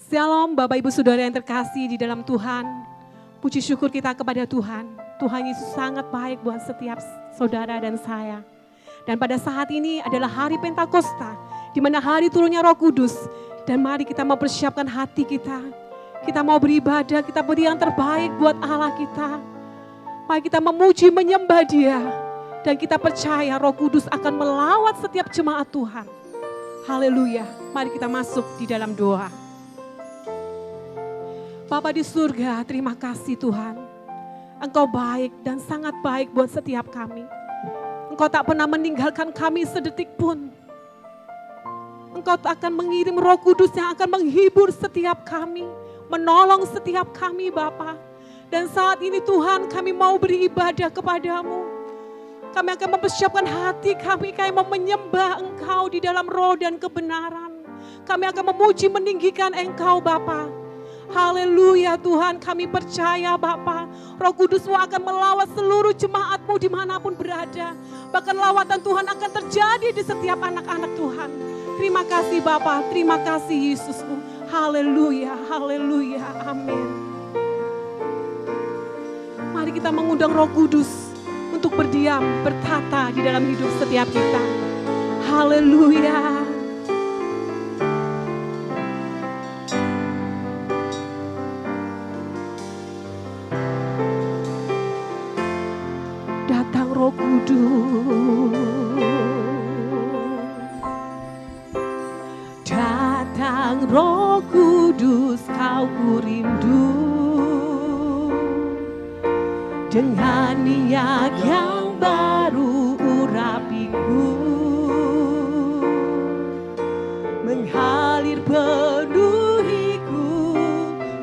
Shalom Bapak Ibu Saudara yang terkasih di dalam Tuhan. Puji syukur kita kepada Tuhan. Tuhan Yesus sangat baik buat setiap saudara dan saya. Dan pada saat ini adalah hari Pentakosta, di mana hari turunnya Roh Kudus. Dan mari kita mau persiapkan hati kita. Kita mau beribadah, kita beri yang terbaik buat Allah kita. Mari kita memuji, menyembah Dia. Dan kita percaya Roh Kudus akan melawat setiap jemaat Tuhan. Haleluya. Mari kita masuk di dalam doa. Bapa di surga, terima kasih Tuhan. Engkau baik dan sangat baik buat setiap kami. Engkau tak pernah meninggalkan kami sedetik pun. Engkau akan mengirim Roh Kudus yang akan menghibur setiap kami, menolong setiap kami Bapa. Dan saat ini Tuhan, kami mau beribadah kepadamu. Kami akan mempersiapkan hati kami mau menyembah Engkau di dalam roh dan kebenaran. Kami akan memuji, meninggikan Engkau Bapa. Haleluya Tuhan, kami percaya Bapa, Roh Kudus-Mu akan melawat seluruh jemaat-Mu dimanapun berada. Bahkan lawatan Tuhan akan terjadi di setiap anak-anak Tuhan. Terima kasih Bapa, terima kasih Yesus-Mu. Haleluya, haleluya, amin. Mari kita mengundang Roh Kudus untuk berdiam, bertata di dalam hidup setiap kita. Haleluya. Datang Roh Kudus, datang Roh Kudus, kau ku rindu. Dengan minyak yang baru urapiku, mengalir penuhiku,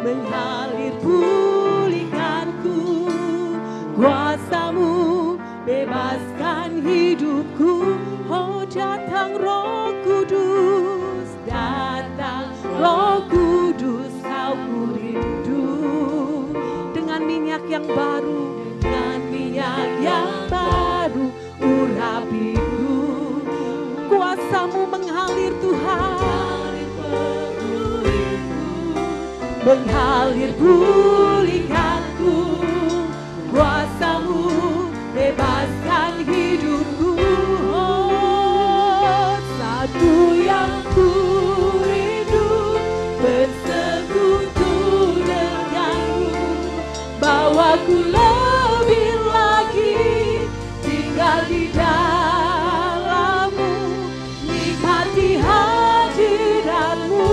mengalir pulihkanku. Kuasa-Mu bebaskan hidupku. Oh datang Roh Kudus, datang Roh Kudus, kau ku rindu. Dengan minyak yang baru, dengan minyak yang baru urapiku. Kuasa-Mu mengalir Tuhan, mengalir pulihkanku. Kuasa-Mu bebaskan hidupku. Oh, satu yang ku rindu, bersekutu denganmu. Bawaku lebih lagi tinggal di dalam-Mu, nikmati hadirat-Mu,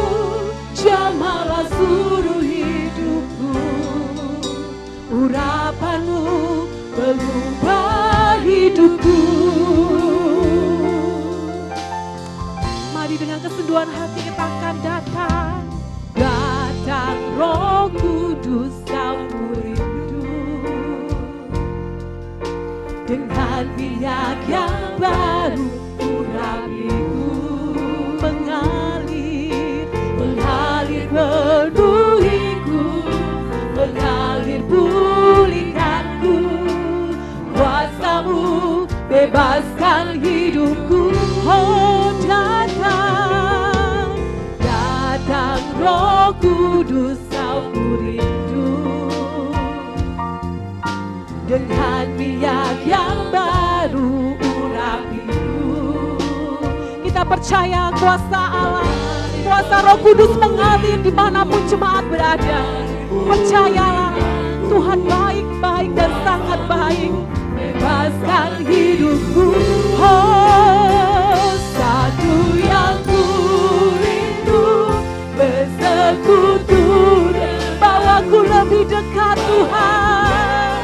jamalah seluruh hidupku. Urapan-Mu mengubah hidupku. Mari dengan kesenduhan hati kita akan datang. Datang Roh Kudus, kau ku rindu. Dengan minyak yang baru urapiku, mengalir, mengalir penuhiku, mengalir pulihkanku. Kuasa-Mu bebaskan hidupku. Oh datang, datang Roh Kudus, kau ku rindu. Dengan minyak yang baru urapiku. Kita percaya kuasa Allah, kuasa Roh Kudus mengalir dimanapun jemaat berada. Percayalah, Tuhan baik, baik dan sangat baik. Bebaskan hidupku. Oh, satu yang ku rindu, bersekutu, bawaku lebih dekat Tuhan.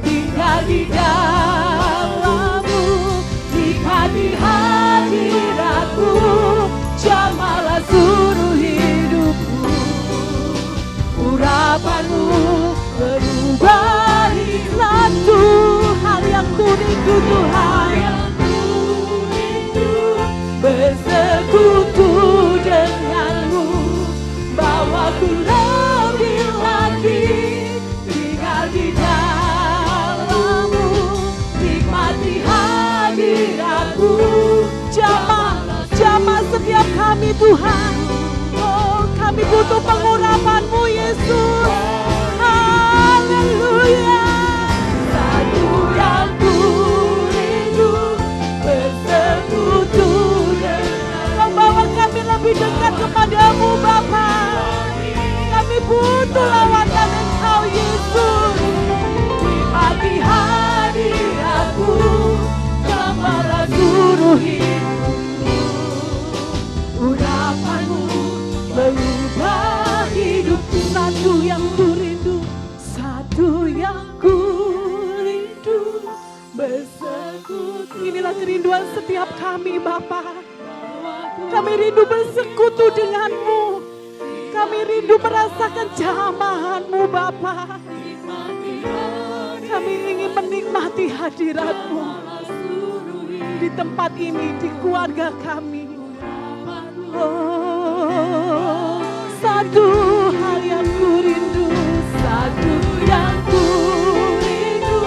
Tinggal di dalam-Mu, nikmati hadirat-Mu, jamalah seluruh hidupku. Urapan-Mu berubah. Satu hal yang ku Inilah kerinduan setiap kami Bapa. Kami rindu bersekutu denganmu. Kami rindu merasakan jamahan-Mu Bapa. Kami ingin menikmati hadirat-Mu di tempat ini, di keluarga kami. Oh, satu hal yang ku rindu, satu yang ku rindu,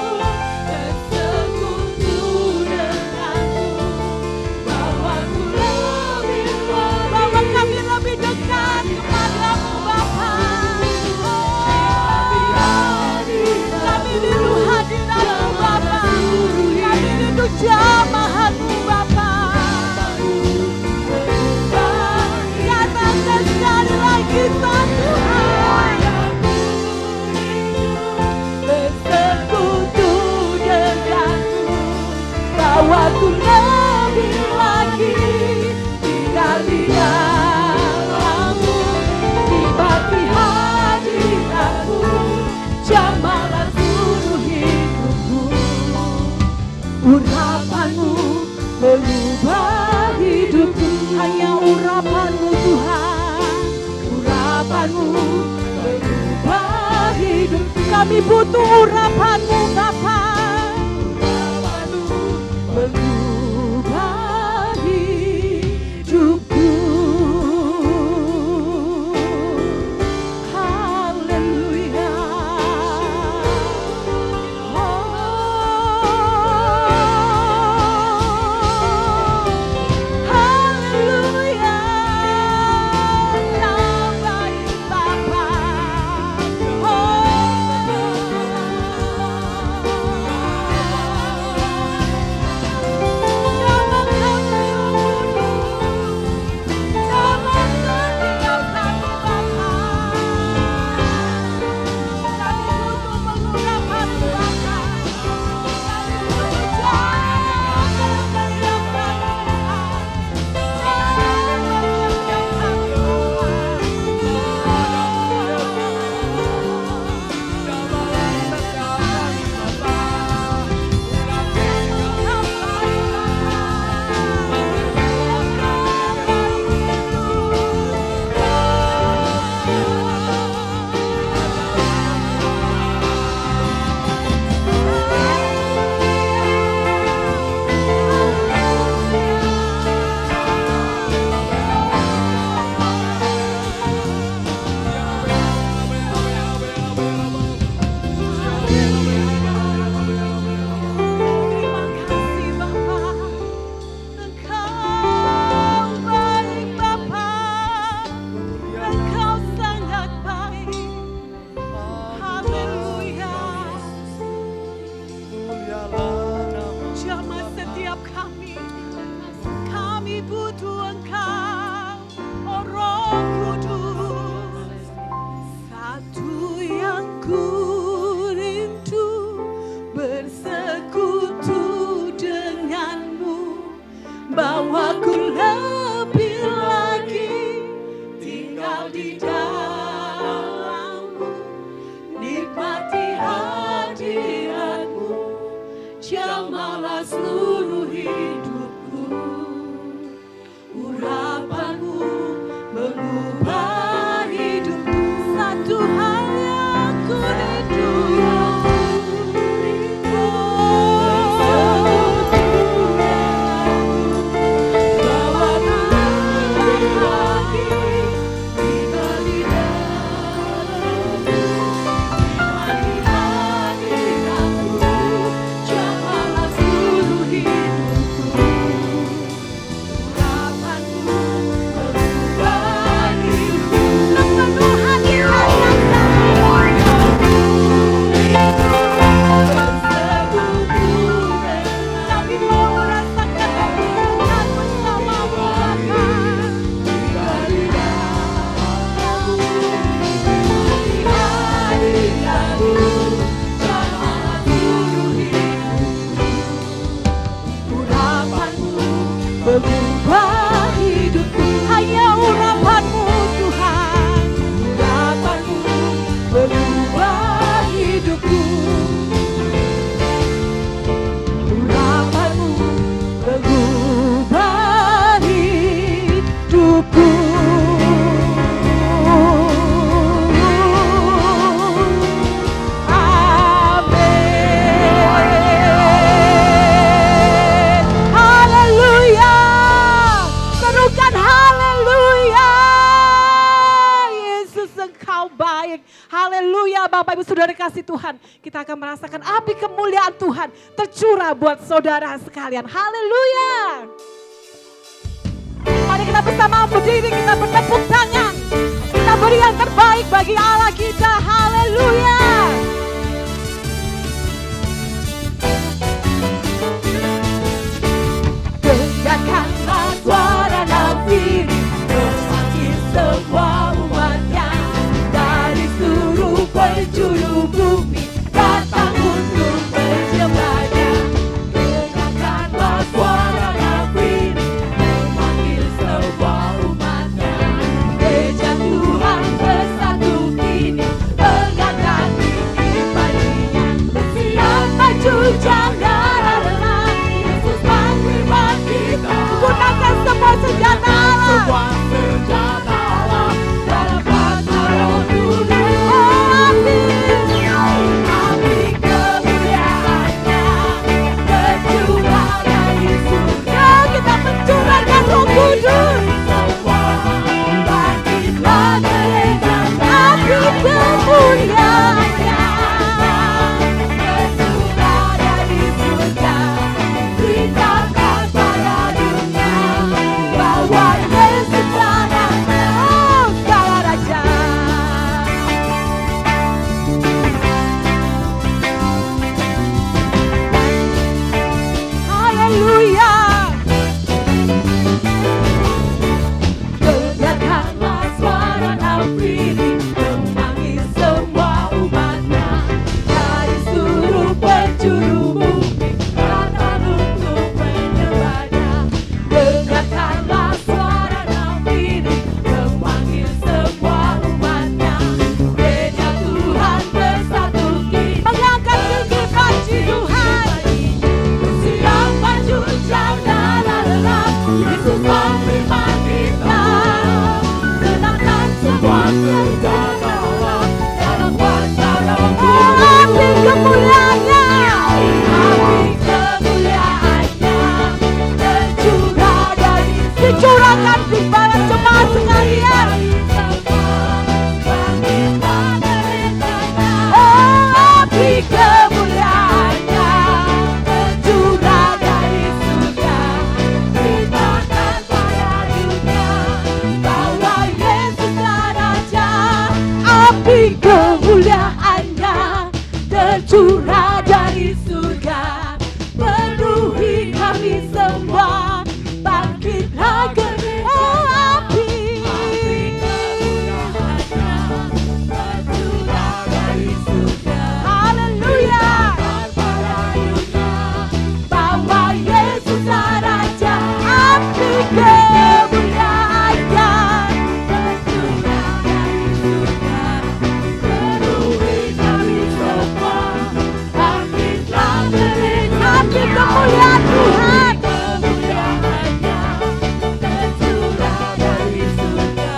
bersekutu denganmu, bawa kami lebih dekat kepadamu Bapa. Kami rindu hadirat-Mu Bapa, kami rindu jamahan-Mu Bapa. Katakan sekali lagi satu hal, bersekutu denganmu, bawa ku lebih lagi tinggal di dalam-Mu, nikmati hadirat-Mu, jamalah seluruh hidupku. Urapan-Mu mengubah hidupku, hanya urapan-Mu Tuhan. Urapan-Mu mengubah hidup. Kami butuh urapan-Mu Bapa. Urapan-Mu mengubah hidupku. Haleluya. Haleluya. Nambahi Bapa. Satu hal yang ku rindu, Haleluya, Bapak Ibu Saudara kasih Tuhan. Kita akan merasakan api kemuliaan Tuhan tercurah buat saudara sekalian. Haleluya. Mari kita bersama berdiri, kita bertepuk tangan. Kita beri yang terbaik bagi Allah kita. Haleluya. Dengarkanlah suara nafiri, memanggil semua umatnya dari seluruh penjuru bumi, datang untuk menyembahnya. Dengarkanlah suara nafiri, memanggil semua umatnya. Gereja Tuhan bersatu kini, enggankan diri padinya. Bersiap maju jangan lelah, Yesus panggil kita. Gunakan semua senjata Allah. Dalam kuasa Roh Kudus. Api kemuliaannya tercurah dari surga. Kita mencurahkan Roh Kudus. Bangkitlah gereja, api kemuliaannya tercurah dari surga. Beritakan pada dunia bahwa Yesus anaknya, oh segala raja. Haleluya. Dengarkanlah suara nafiri, memanggil semua umatnya dari seluruh penjuru bumi, datang untuk menyembahnya. Dengarkanlah suara nafiri, memanggil semua umatnya. Gereja Tuhan bersatu kini, mengangkat tinggi puji Tuhan. Bersiap maju jangan lelah, Yesus menerima kita. Tenangkan semua senjata Allah, dalam kuasa Roh Kudus. Api kemuliaannya, api kemuliaannya tercurah dari dicurahkan di bala jemaat sekalian. Oh, api kemuliaannya tercurah dari surga. Beritakan pada dunia bahwa Yesuslah Raja. Api kemuliaannya tercurah dari surga. Penuhi kami semua, bangkitlah gereja. Api kemuliaannya tercurah dari surga. Haleluya. Pada dunia bahwa Yesuslah Raja. Api kemuliaannya tercurah dari surga. Penuhi kami semua, bangkitlah gereja. Api kemuliaan Tuhan. Kemuliaannya tercurah dari surga.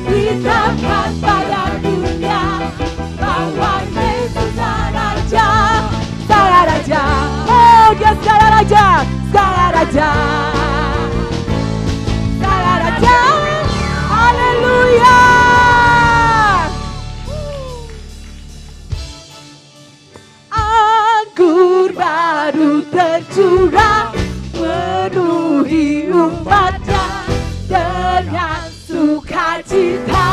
Beritakan pada dunia bahwa Yesuslah Raja. Segala raja, oh dia segala raja, segala raja, segala raja. Haleluya. Anggur baru tercurah, penuhi umatnya dengan sukacita.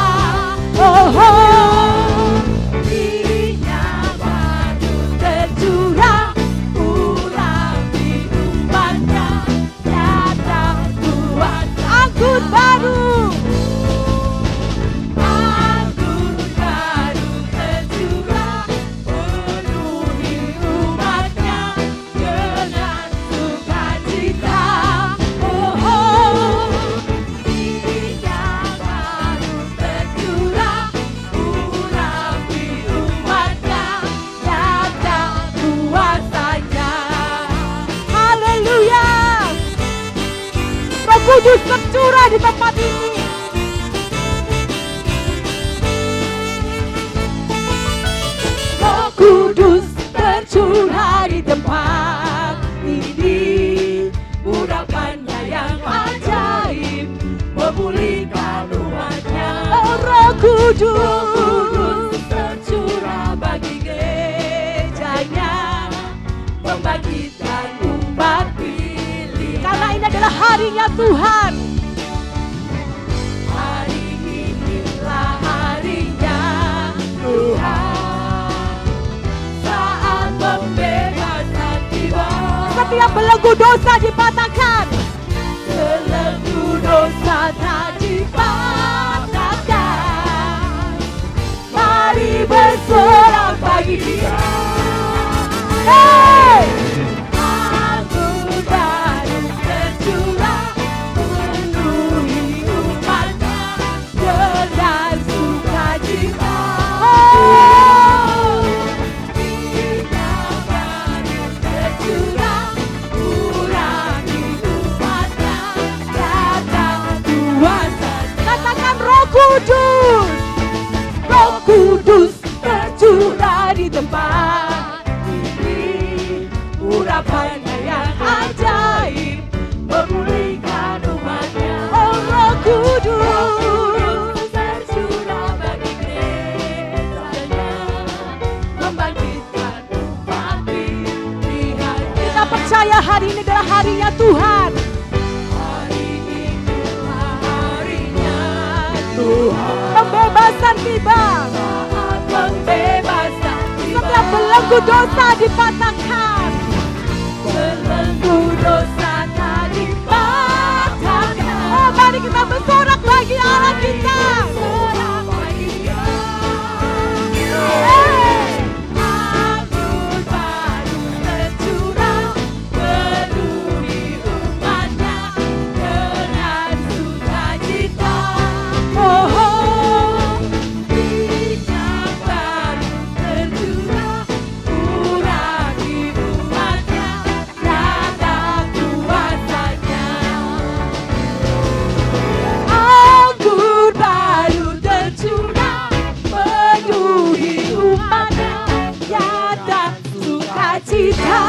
Oh, oh. Dirinya baru tercurah, urapi umatnya, datang buat anggur baru. Anggur baru tercurah, penuhi umatnya dengan sukacita. Oh, oh. Dirinya baru tercurah, urapi umatnya, datang kuasanya. Haleluya. Roh Kudus tercurah di tempat ini. Roh Kudus tercurah di tempat ini. Urapannya yang ajaib, memulihkan umatnya. Oh, Roh Kudus tercurah membangkitkan umat pilihan. Karena ini adalah harinya Tuhan. Hari inilah harinya Tuhan. Saat pembebasan tiba. Setiap belenggu dosa dipatahkan. Belenggu dosa tak dipatahkan. Mari bersorak bagi Dia. Hey! Anggur baru tercurah penuhi umatnya dengan sukacita. Oh! Minyak baru tercurah urangi umatnya datang kuasa. Katakan Roh Kudus. Roh Kudus tercurah di tempat ini. Urapannya yang ajaib memulihkan umatnya. Oh Roh Kudus tercurah bagi gerejanya, membangkitkan umat pilihan. Kita percaya hari ini adalah harinya Tuhan. Hari inilah harinya Tuhan. Pembebasan tiba. Saat pembebasan tiba. Setiap belenggu dosa dipatahkan. Belenggu dosa tak dipatahkan. Oh, mari kita bersorak bagi Allah kita. Bersorak bagi Dia. Anggur baru tercurah penuhi umatnya dengan sukacita. Oh, minyak baru tercurah urangi umatnya datang kuasanya. Anggur baru tercurah penuhi umatnya datang sukacita.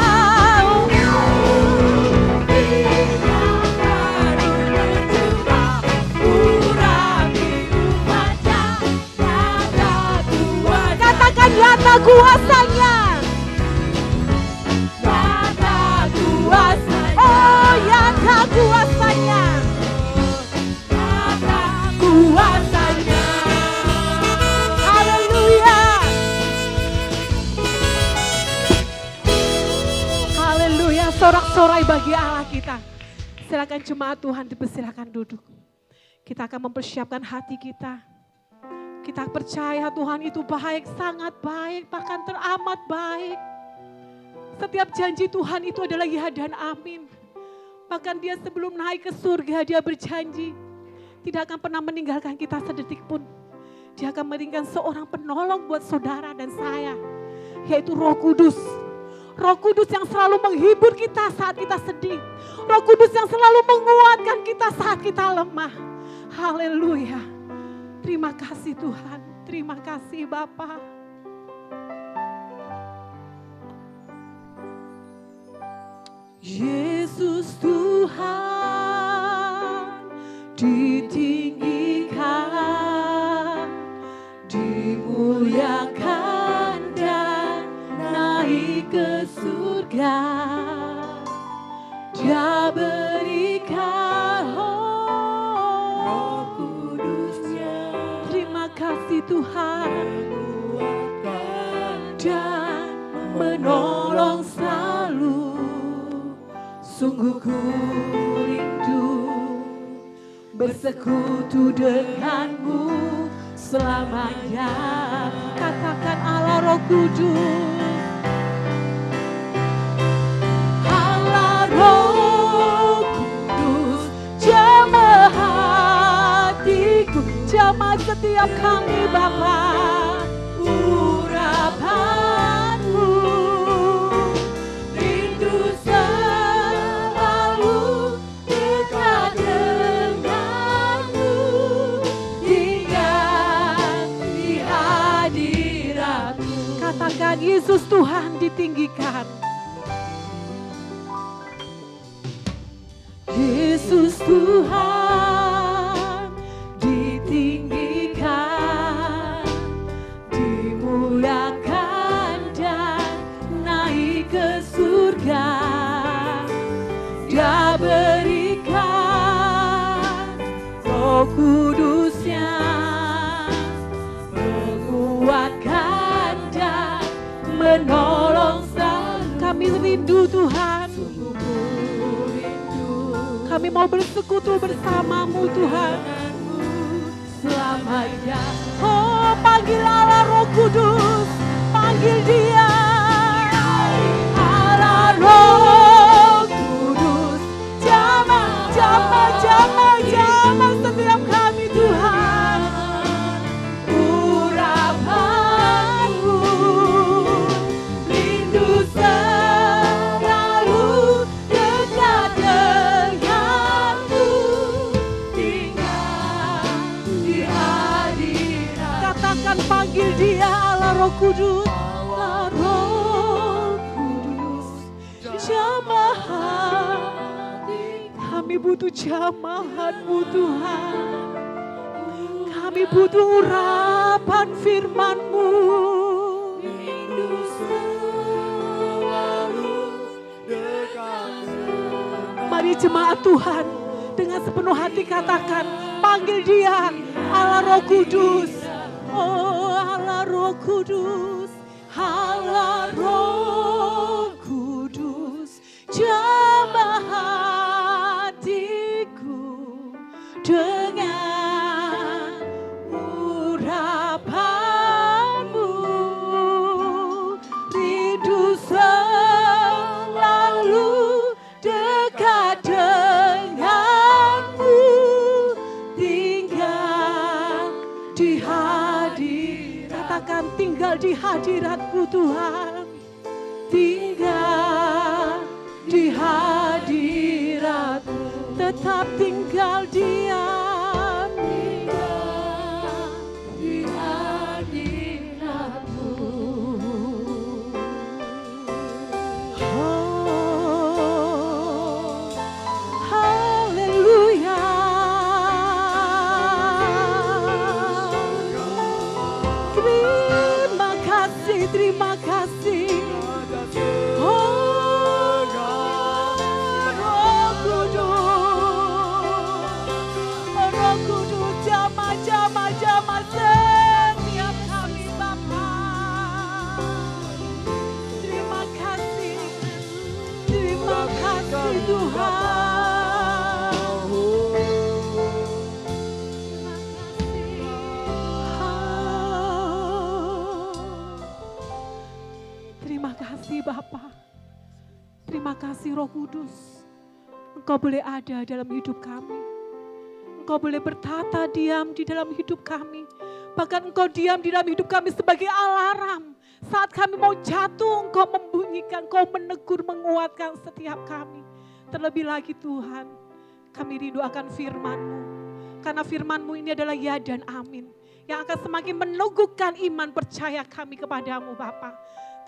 Katakan nyata kuasanya. Nyata kuasanya. Oh nyata kuasanya. Nyata kuasanya. Haleluya. Haleluya. Sorak-sorai bagi Allah kita. Silakan jemaat Tuhan dipersilakan duduk. Kita akan mempersiapkan hati kita. Kita percaya Tuhan itu baik, sangat baik, bahkan teramat baik. Setiap janji Tuhan itu adalah ya dan amin. Bahkan Dia sebelum naik ke surga, Dia berjanji tidak akan pernah meninggalkan kita sedetik pun. Dia akan memberikan seorang penolong buat saudara dan saya, yaitu Roh Kudus. Roh Kudus yang selalu menghibur kita saat kita sedih. Roh Kudus yang selalu menguatkan kita saat kita lemah. Haleluya. Terima kasih Tuhan, terima kasih Bapa. Yesus Tuhan ditinggikan, dimuliakan dan naik ke surga. Dia berikan Roh Kudusnya. Terima kasih Tuhan, dan menolong selalu. Sungguh ku rindu bersekutu denganmu selamanya. Katakan Allah Roh Kudus. Allah Roh Kudus, jamah hatiku, jamah setiap kami Bapa. Urapanmu rindu selalu dekat denganmu hingga di hadiratmu. Katakan Yesus Tuhan ditinggikan. Yesus Tuhan ditinggikan, dimuliakan dan naik ke surga. Roh Kudus-Nya menguatkan dan menolong selalu. Kami rindu Tuhan. Kami mau bersekutu bersamamu Tuhan. Selamanya. Oh, panggil Allah Roh Kudus. Panggil Dia. Allah Roh Kudus. Jamah setiap kami Tuhan. Urapanmu rindu selalu dekat denganmu, tinggal di hadirat. Katakan panggil Dia Allah Roh Kudus. Allah Roh Kudus, jamaah. Kami butuh jamahan-Mu Tuhan. Kami butuh urapan firman-Mu. Mari jemaat Tuhan dengan sepenuh hati katakan, panggil Dia Allah Roh Kudus. Oh Allah Roh Kudus, Allah Roh Kudus, jamah hatiku dengan urapanmu, rindu selalu dekat denganmu, tinggal di hadirat. Katakan tinggal di hadirat-Mu Tuhan, tinggal di hadirat-Mu, tetap tinggal diam, tinggal di hadirat-Mu. Oh, haleluya. Terima kasih. Oh, Roh Kudus, jamah setiap kami Bapa. Terima kasih Tuhan. Terima kasih Bapa. Terima kasih Roh Kudus. Engkau boleh ada dalam hidup kami. Engkau boleh bertata diam di dalam hidup kami. Bahkan Engkau diam di dalam hidup kami sebagai alarm. Saat kami mau jatuh, Engkau membunyikan, Engkau menegur, menguatkan setiap kami. Terlebih lagi Tuhan, kami rindu akan firman-Mu. Karena firman-Mu ini adalah ya dan amin. Yang akan semakin meneguhkan iman percaya kami kepadamu Bapa.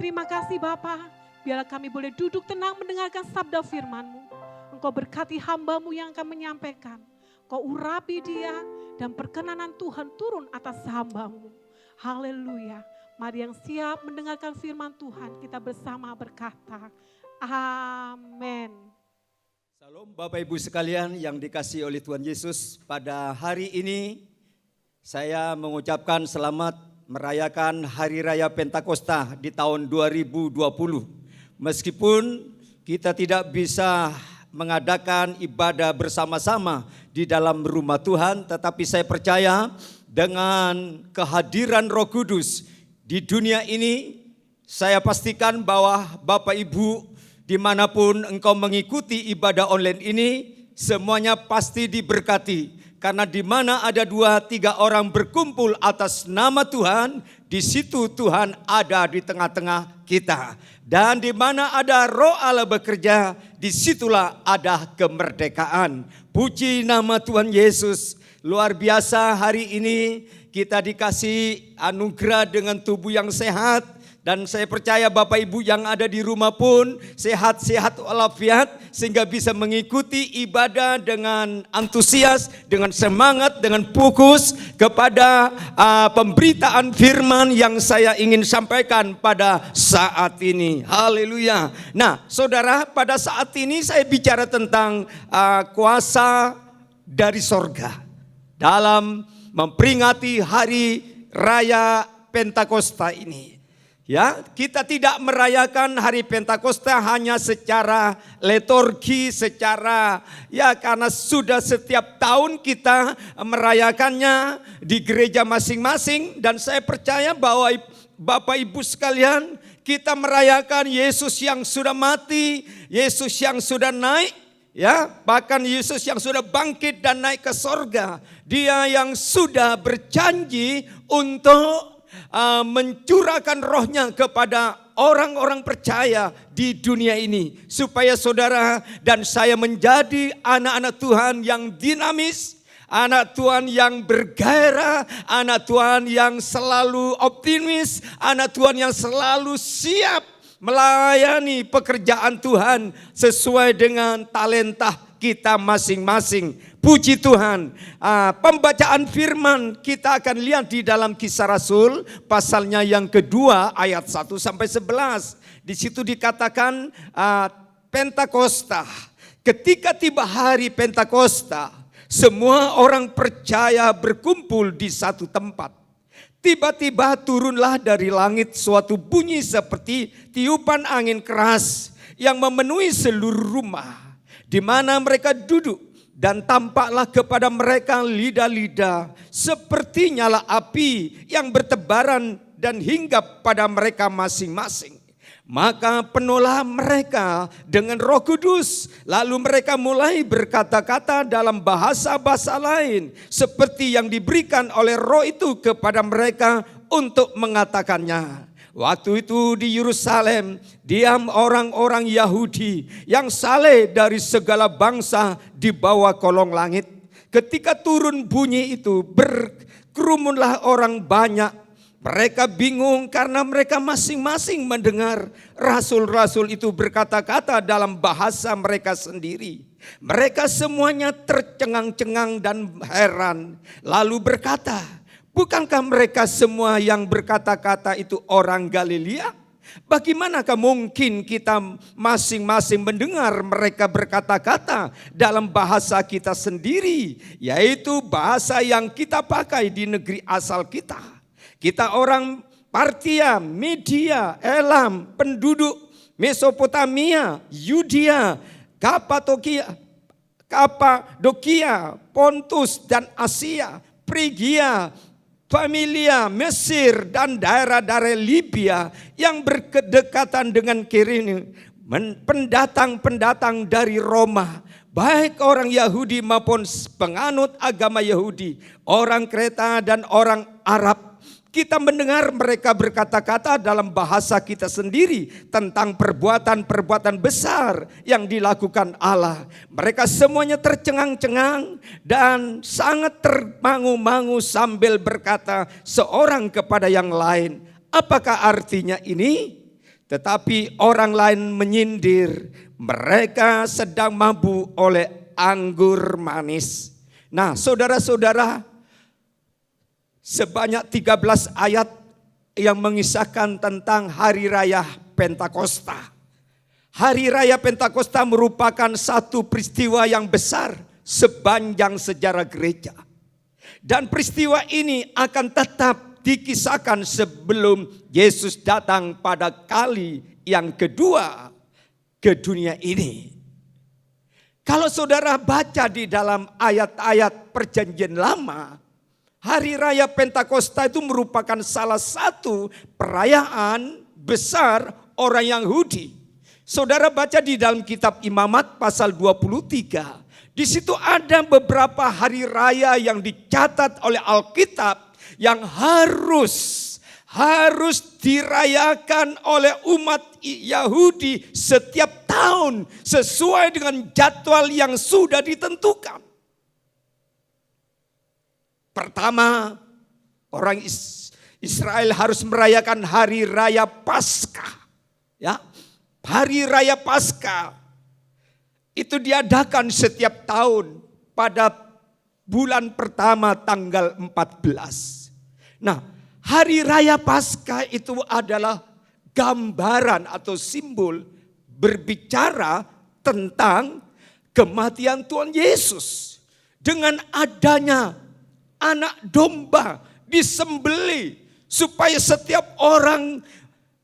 Terima kasih Bapa, biarlah kami boleh duduk tenang mendengarkan sabda firman-Mu. Engkau berkati hamba-Mu yang akan menyampaikan. Engkau urapi dia dan perkenanan Tuhan turun atas hamba-Mu. Haleluya. Mari yang siap mendengarkan firman Tuhan, kita bersama berkata, amin. Salam Bapak Ibu sekalian yang dikasihi oleh Tuhan Yesus. Pada hari ini saya mengucapkan selamat merayakan Hari Raya Pentakosta di tahun 2020. Meskipun kita tidak bisa mengadakan ibadah bersama-sama di dalam rumah Tuhan, tetapi saya percaya dengan kehadiran Roh Kudus di dunia ini, saya pastikan bahwa Bapak Ibu dimanapun engkau mengikuti ibadah online ini, semuanya pasti diberkati. Karena di mana ada 2-3 orang berkumpul atas nama Tuhan, di situ Tuhan ada di tengah-tengah kita. Dan di mana ada Roh Allah bekerja, disitulah ada kemerdekaan. Puji nama Tuhan Yesus. Luar biasa hari ini kita dikasih anugerah dengan tubuh yang sehat. Dan saya percaya Bapak Ibu yang ada di rumah pun sehat-sehat walafiat sehingga bisa mengikuti ibadah dengan antusias, dengan semangat, dengan fokus kepada pemberitaan firman yang saya ingin sampaikan pada saat ini. Haleluya. Nah, saudara, pada saat ini saya bicara tentang kuasa dari sorga. dalam memperingati hari raya Pentakosta ini. Ya, kita tidak merayakan hari Pentakosta hanya secara liturgi, secara karena sudah setiap tahun kita merayakannya di gereja masing-masing, dan saya percaya bahwa Bapak Ibu sekalian, kita merayakan Yesus yang sudah mati, Yesus yang sudah naik, bahkan Yesus yang sudah bangkit dan naik ke sorga. Dia yang sudah berjanji untuk mencurahkan rohnya kepada orang-orang percaya di dunia ini, supaya saudara dan saya menjadi anak-anak Tuhan yang dinamis, anak Tuhan yang bergairah, anak Tuhan yang selalu optimis, anak Tuhan yang selalu siap melayani pekerjaan Tuhan sesuai dengan talenta kita masing-masing. Puji Tuhan. Pembacaan firman kita akan lihat di dalam Kisah Rasul pasalnya yang kedua ayat 1 sampai 11. Di situ dikatakan Pentakosta. Ketika tiba hari Pentakosta, semua orang percaya berkumpul di satu tempat. Tiba-tiba turunlah dari langit suatu bunyi seperti tiupan angin keras yang memenuhi seluruh rumah di mana mereka duduk. Dan tampaklah kepada mereka lidah-lidah seperti nyala api yang bertebaran dan hinggap pada mereka masing-masing. Maka penuhlah mereka dengan Roh Kudus, lalu mereka mulai berkata-kata dalam bahasa-bahasa lain seperti yang diberikan oleh Roh itu kepada mereka untuk mengatakannya. Waktu itu di Yerusalem diam orang-orang Yahudi yang saleh dari segala bangsa di bawah kolong langit. Ketika turun bunyi itu, berkerumunlah orang banyak. Mereka bingung karena mereka masing-masing mendengar rasul-rasul itu berkata-kata dalam bahasa mereka sendiri. Mereka semuanya tercengang-cengang dan heran, lalu berkata, bukankah mereka semua yang berkata-kata itu orang Galilea? Bagaimanakah mungkin kita masing-masing mendengar mereka berkata-kata dalam bahasa kita sendiri, yaitu bahasa yang kita pakai di negeri asal kita. Kita orang Partia, Media, Elam, penduduk Mesopotamia, Yudea, Kapadokia, Pontus dan Asia, Frigia, Familia, Mesir, dan daerah-daerah Libya yang berdekatan dengan Kirene, pendatang-pendatang dari Roma, baik orang Yahudi maupun penganut agama Yahudi, orang Kreta dan orang Arab. Kita mendengar mereka berkata-kata dalam bahasa kita sendiri tentang perbuatan-perbuatan besar yang dilakukan Allah. Mereka semuanya tercengang-cengang dan sangat termangu-mangu sambil berkata seorang kepada yang lain, apakah artinya ini? Tetapi orang lain menyindir, mereka sedang mabuk oleh anggur manis. Nah, saudara-saudara, sebanyak 13 ayat yang mengisahkan tentang hari raya Pentakosta. Hari raya Pentakosta merupakan satu peristiwa yang besar sepanjang sejarah gereja. Dan peristiwa ini akan tetap dikisahkan sebelum Yesus datang pada kali yang kedua ke dunia ini. Kalau saudara baca di dalam ayat-ayat Perjanjian Lama, hari raya Pentakosta itu merupakan salah satu perayaan besar orang Yahudi. Saudara baca di dalam kitab Imamat pasal 23. Di situ ada beberapa hari raya yang dicatat oleh Alkitab yang harus dirayakan oleh umat Yahudi setiap tahun sesuai dengan jadwal yang sudah ditentukan. Pertama, orang Israel harus merayakan hari raya Paskah. Ya, hari raya Paskah itu diadakan setiap tahun pada bulan pertama tanggal 14. Nah, hari raya Paskah itu adalah gambaran atau simbol berbicara tentang kematian Tuhan Yesus. Dengan adanya anak domba disembelih supaya setiap orang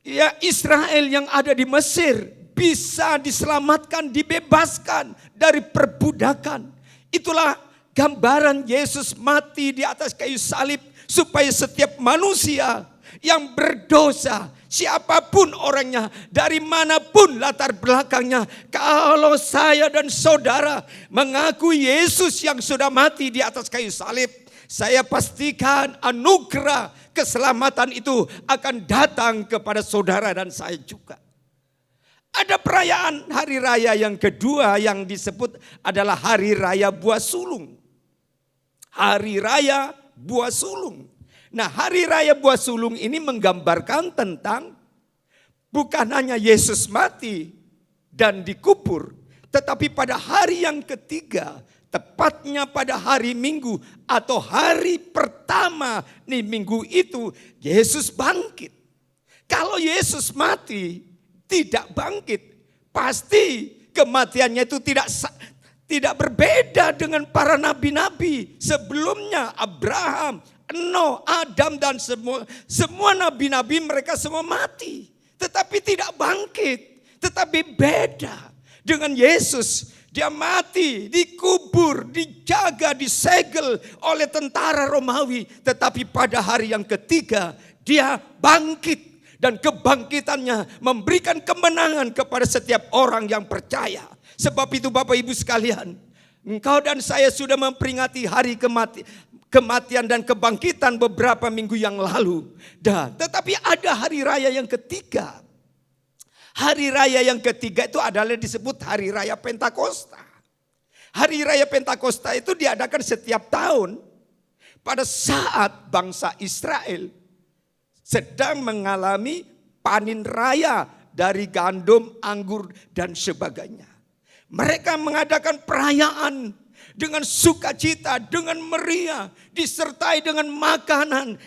ya Israel yang ada di Mesir bisa diselamatkan, dibebaskan dari perbudakan. Itulah gambaran Yesus mati di atas kayu salib supaya setiap manusia yang berdosa, siapapun orangnya, dari manapun latar belakangnya, kalau saya dan saudara mengaku Yesus yang sudah mati di atas kayu salib, saya pastikan anugerah keselamatan itu akan datang kepada saudara dan saya juga. Ada perayaan hari raya yang kedua yang disebut adalah hari raya buah sulung. Hari raya buah sulung. Nah, hari raya buah sulung ini menggambarkan tentang bukan hanya Yesus mati dan dikubur, tetapi pada hari yang ketiga, tepatnya pada hari Minggu atau hari pertama nih minggu itu, Yesus bangkit. Kalau Yesus mati tidak bangkit, pasti kematiannya itu tidak berbeda dengan para nabi-nabi sebelumnya. Abraham, Nuh, Adam dan semua nabi-nabi mereka semua mati. Tetapi tidak bangkit. Tetapi beda dengan Yesus. Dia mati, dikubur, dijaga, disegel oleh tentara Romawi. Tetapi pada hari yang ketiga dia bangkit. Dan kebangkitannya memberikan kemenangan kepada setiap orang yang percaya. Sebab itu Bapak Ibu sekalian, engkau dan saya sudah memperingati hari kematian dan kebangkitan beberapa minggu yang lalu. Tetapi ada hari raya yang ketiga. Hari raya yang ketiga itu adalah disebut hari raya Pentakosta. Hari raya Pentakosta itu diadakan setiap tahun pada saat bangsa Israel sedang mengalami panen raya dari gandum, anggur dan sebagainya. Mereka mengadakan perayaan dengan sukacita, dengan meriah, disertai dengan makanan,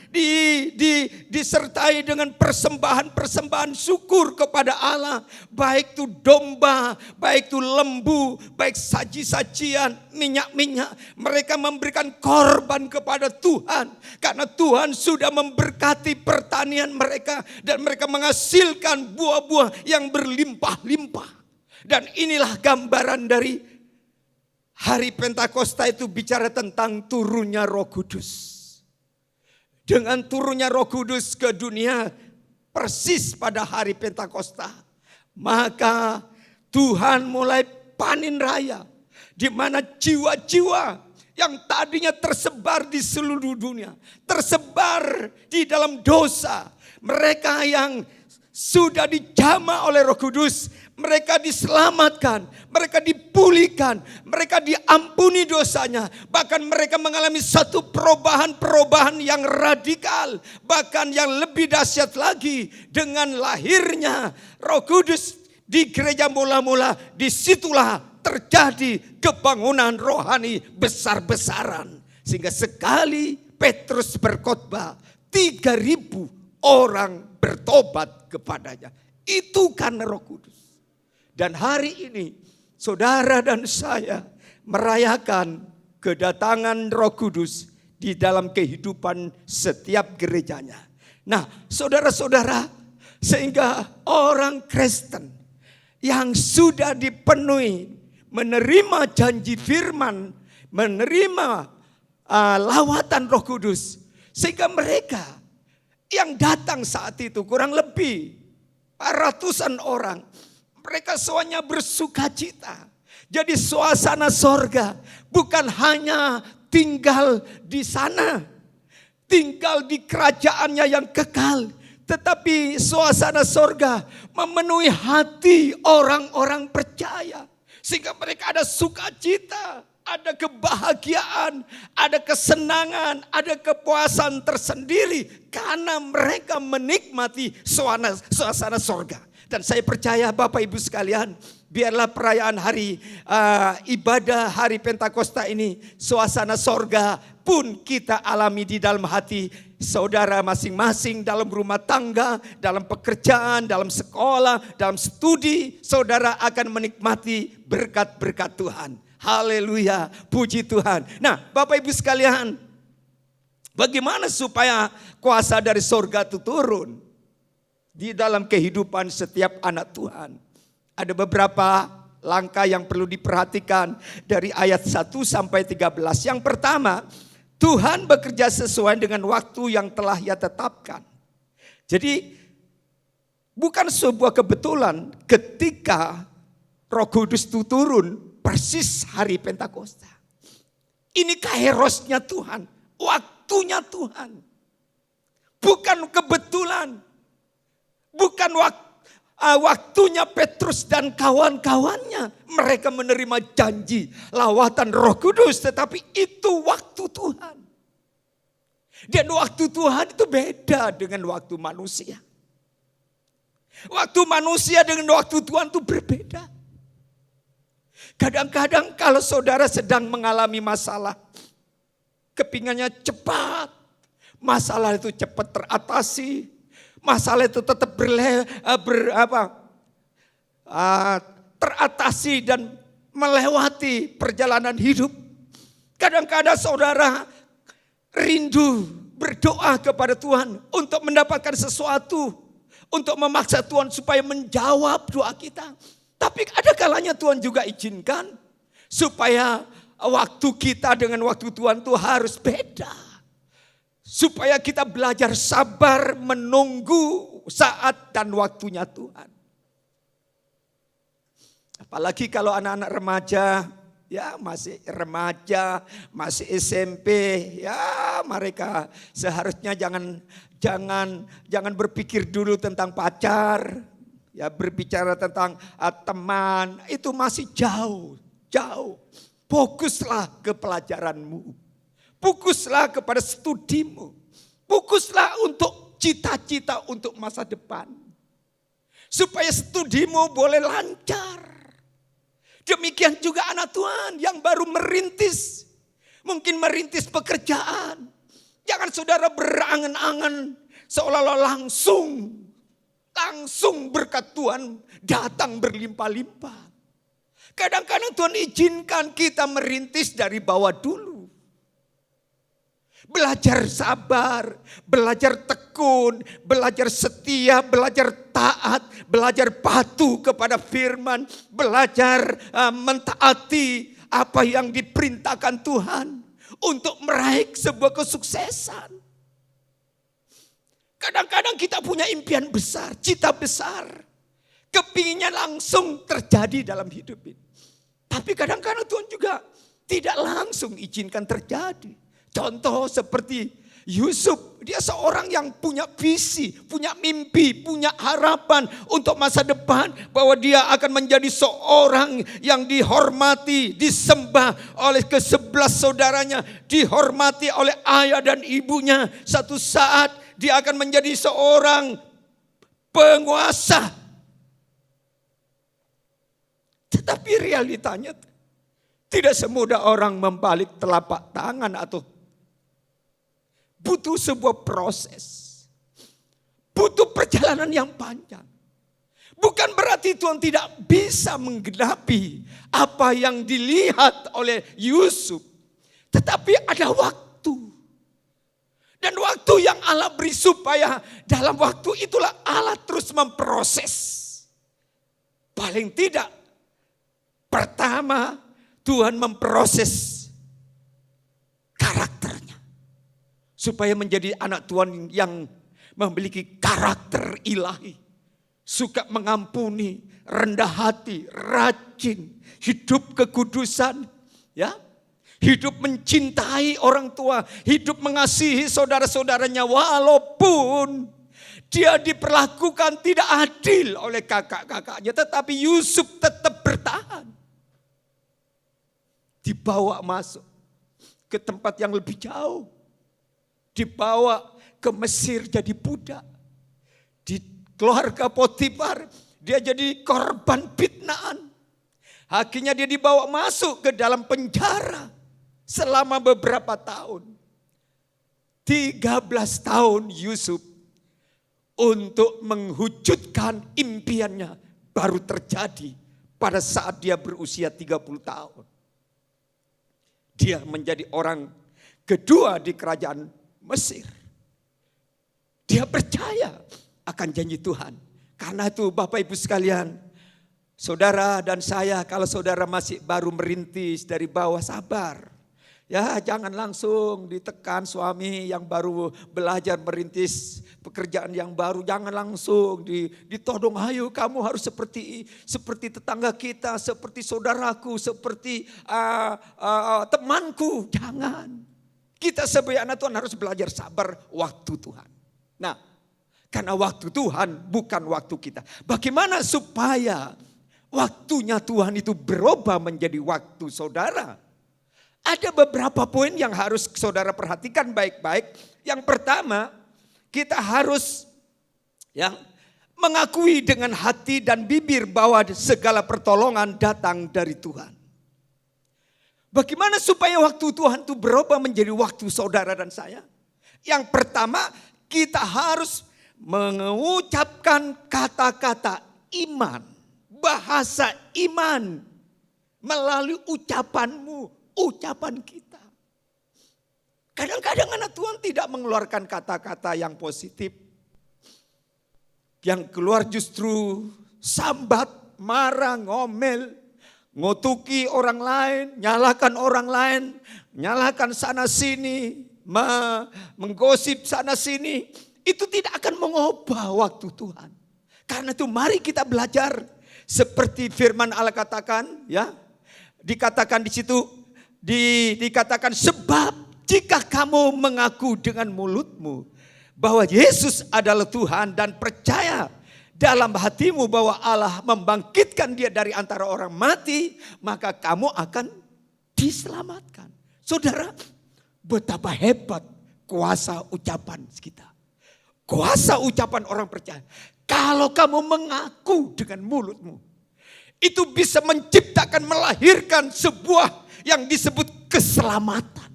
disertai dengan persembahan syukur kepada Allah. Baik itu domba, baik itu lembu, baik saji-sajian, minyak-minyak. Mereka memberikan korban kepada Tuhan. Karena Tuhan sudah memberkati pertanian mereka. Dan mereka menghasilkan buah-buah yang berlimpah-limpah. Dan inilah gambaran dari hari Pentakosta itu bicara tentang turunnya Roh Kudus. Dengan turunnya Roh Kudus ke dunia persis pada hari Pentakosta, maka Tuhan mulai panen raya di mana jiwa-jiwa yang tadinya tersebar di seluruh dunia, tersebar di dalam dosa, mereka yang sudah dijamah oleh Roh Kudus, mereka diselamatkan, mereka dipulihkan, mereka diampuni dosanya. Bahkan mereka mengalami satu perubahan yang radikal. Bahkan yang lebih dahsyat lagi, dengan lahirnya Roh Kudus di gereja mula-mula, disitulah terjadi kebangunan rohani besar-besaran. Sehingga sekali Petrus berkhotbah, 3.000 orang bertobat kepadanya. Itu karena Roh Kudus. Dan hari ini saudara dan saya merayakan kedatangan Roh Kudus di dalam kehidupan setiap gerejanya. Nah, saudara-saudara, sehingga orang Kristen yang sudah dipenuhi menerima janji firman, menerima lawatan Roh Kudus, sehingga mereka yang datang saat itu kurang lebih ratusan orang, mereka semuanya bersuka cita. Jadi suasana sorga bukan hanya tinggal di sana, tinggal di kerajaannya yang kekal, tetapi suasana sorga memenuhi hati orang-orang percaya. Sehingga mereka ada sukacita, ada kebahagiaan, ada kesenangan, ada kepuasan tersendiri. Karena mereka menikmati suasana sorga. Dan saya percaya Bapak Ibu sekalian, biarlah perayaan hari ibadah hari Pentakosta ini, suasana sorga pun kita alami di dalam hati saudara masing-masing, dalam rumah tangga, dalam pekerjaan, dalam sekolah, dalam studi. Saudara akan menikmati berkat-berkat Tuhan. Haleluya, puji Tuhan. Nah, Bapak Ibu sekalian, Bagaimana supaya kuasa dari sorga itu turun di dalam kehidupan setiap anak Tuhan? Ada beberapa langkah yang perlu diperhatikan dari ayat 1 sampai 13. Yang pertama, Tuhan bekerja sesuai dengan waktu yang telah Ia tetapkan. Jadi bukan sebuah kebetulan ketika Roh Kudus itu turun persis hari Pentakosta. Ini kairosnya Tuhan, waktunya Tuhan. Bukan kebetulan, bukan waktunya Petrus dan kawan-kawannya. Mereka menerima janji lawatan Roh Kudus, tetapi itu waktu Tuhan. Dan waktu Tuhan itu beda dengan waktu manusia. Waktu manusia dengan waktu Tuhan itu berbeda. Kadang-kadang kalau saudara sedang mengalami masalah, kepingannya cepat, masalah itu cepat teratasi, masalah itu tetap teratasi dan melewati perjalanan hidup. Kadang-kadang saudara rindu berdoa kepada Tuhan untuk mendapatkan sesuatu, untuk memaksa Tuhan supaya menjawab doa kita. Tapi ada kalanya Tuhan juga izinkan supaya waktu kita dengan waktu Tuhan itu harus beda. Supaya kita belajar sabar menunggu saat dan waktunya Tuhan. Apalagi kalau anak-anak remaja, ya masih remaja, masih SMP, ya mereka seharusnya jangan berpikir dulu tentang pacar. Ya berbicara tentang teman, itu masih jauh. Fokuslah ke pelajaranmu. Fokuslah kepada studimu. Fokuslah untuk cita-cita untuk masa depan. Supaya studimu boleh lancar. Demikian juga anak Tuhan yang baru merintis. Mungkin merintis pekerjaan. Jangan saudara berangan-angan seolah-olah langsung berkat Tuhan datang berlimpah-limpah. Kadang-kadang Tuhan izinkan kita merintis dari bawah dulu. Belajar sabar, belajar tekun, belajar setia, belajar taat, belajar patuh kepada firman, belajar mentaati apa yang diperintahkan Tuhan untuk meraih sebuah kesuksesan. Kadang-kadang kita punya impian besar, cita besar. Kepinginnya langsung terjadi dalam hidup ini. Tapi kadang-kadang Tuhan juga tidak langsung izinkan terjadi. Contoh seperti Yusuf, dia seorang yang punya visi, punya mimpi, punya harapan untuk masa depan. Bahwa dia akan menjadi seorang yang dihormati, disembah oleh ke-11 saudaranya. Dihormati oleh ayah dan ibunya. Satu saat dia akan menjadi seorang penguasa. Tetapi realitanya tidak semudah orang membalik telapak tangan atau butuh sebuah proses. Butuh perjalanan yang panjang. Bukan berarti Tuhan tidak bisa menggenapi apa yang dilihat oleh Yusuf. Tetapi ada waktu. Dan waktu yang Allah beri supaya dalam waktu itulah Allah terus memproses. Paling tidak, pertama Tuhan memproses karakternya. Supaya menjadi anak Tuhan yang memiliki karakter ilahi. Suka mengampuni, rendah hati, rajin, hidup kekudusan. Ya. Hidup mencintai orang tua, hidup mengasihi saudara-saudaranya walaupun dia diperlakukan tidak adil oleh kakak-kakaknya. Tetapi Yusuf tetap bertahan. Dibawa masuk ke tempat yang lebih jauh. Dibawa ke Mesir jadi budak. Di keluarga Potifar dia jadi korban fitnaan. Akhirnya dia dibawa masuk ke dalam penjara. Selama beberapa tahun. 13 tahun Yusuf untuk mewujudkan impiannya baru terjadi pada saat dia berusia 30 tahun. Dia menjadi orang kedua di kerajaan Mesir. Dia percaya akan janji Tuhan. Karena itu Bapak Ibu sekalian, saudara dan saya, kalau saudara masih baru merintis dari bawah, sabar. Ya, jangan langsung ditekan suami yang baru belajar merintis pekerjaan yang baru. Jangan langsung ditodong, ayo kamu harus seperti tetangga kita, seperti saudaraku, seperti temanku. Jangan. Kita sebagai anak Tuhan harus belajar sabar waktu Tuhan. Nah, karena waktu Tuhan bukan waktu kita. Bagaimana supaya waktunya Tuhan itu berubah menjadi waktu saudara? Ada beberapa poin yang harus saudara perhatikan baik-baik. Yang pertama, kita harus mengakui dengan hati dan bibir bahwa segala pertolongan datang dari Tuhan. Bagaimana supaya waktu Tuhan itu berubah menjadi waktu saudara dan saya? Yang pertama, kita harus mengucapkan kata-kata iman, bahasa iman melalui ucapanmu, ucapan kita. Kadang-kadang anak Tuhan tidak mengeluarkan kata-kata yang positif. Yang keluar justru sambat, marah, ngomel, ngutuki orang lain, nyalakan orang lain, nyalakan sana sini, menggosip sana sini. Itu tidak akan mengubah waktu Tuhan. Karena itu mari kita belajar seperti firman Allah katakan, ya. Dikatakan di situ, dikatakan sebab jika kamu mengaku dengan mulutmu bahwa Yesus adalah Tuhan dan percaya dalam hatimu bahwa Allah membangkitkan dia dari antara orang mati, maka kamu akan diselamatkan. Saudara, betapa hebat kuasa ucapan kita. Kuasa ucapan orang percaya. Kalau kamu mengaku dengan mulutmu, itu bisa menciptakan, melahirkan sebuah yang disebut keselamatan.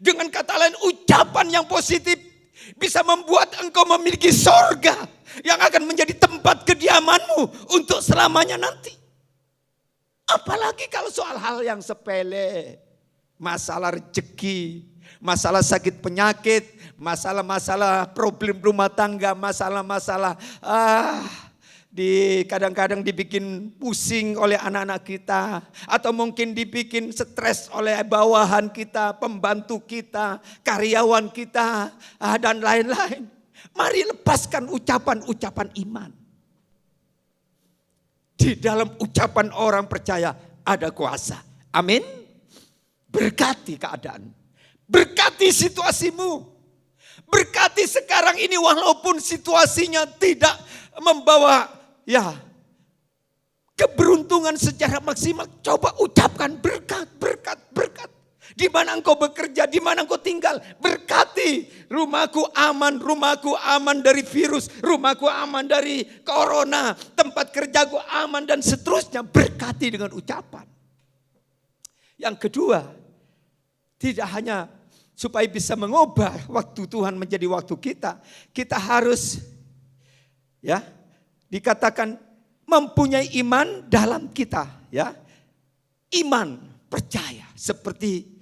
Dengan kata lain, ucapan yang positif bisa membuat engkau memiliki sorga yang akan menjadi tempat kediamanmu untuk selamanya nanti. Apalagi kalau soal hal yang sepele, masalah rezeki, masalah sakit penyakit, masalah-masalah problem rumah tangga, masalah-masalah kadang-kadang dibikin pusing oleh anak-anak kita. Atau mungkin dibikin stres oleh bawahan kita, pembantu kita, karyawan kita, dan lain-lain. Mari lepaskan ucapan-ucapan iman. Di dalam ucapan orang percaya ada kuasa. Amin. Berkati keadaan. Berkati situasimu. Berkati sekarang ini walaupun situasinya tidak membawa keberuntungan secara maksimal. Coba ucapkan berkat, berkat, berkat. Di mana engkau bekerja, di mana engkau tinggal. Berkati, rumahku aman dari virus. Rumahku aman dari corona. Tempat kerjaku aman dan seterusnya. Berkati dengan ucapan. Yang kedua, tidak hanya supaya bisa mengubah waktu Tuhan menjadi waktu kita. Kita harus dikatakan mempunyai iman dalam kita. Iman, percaya. Seperti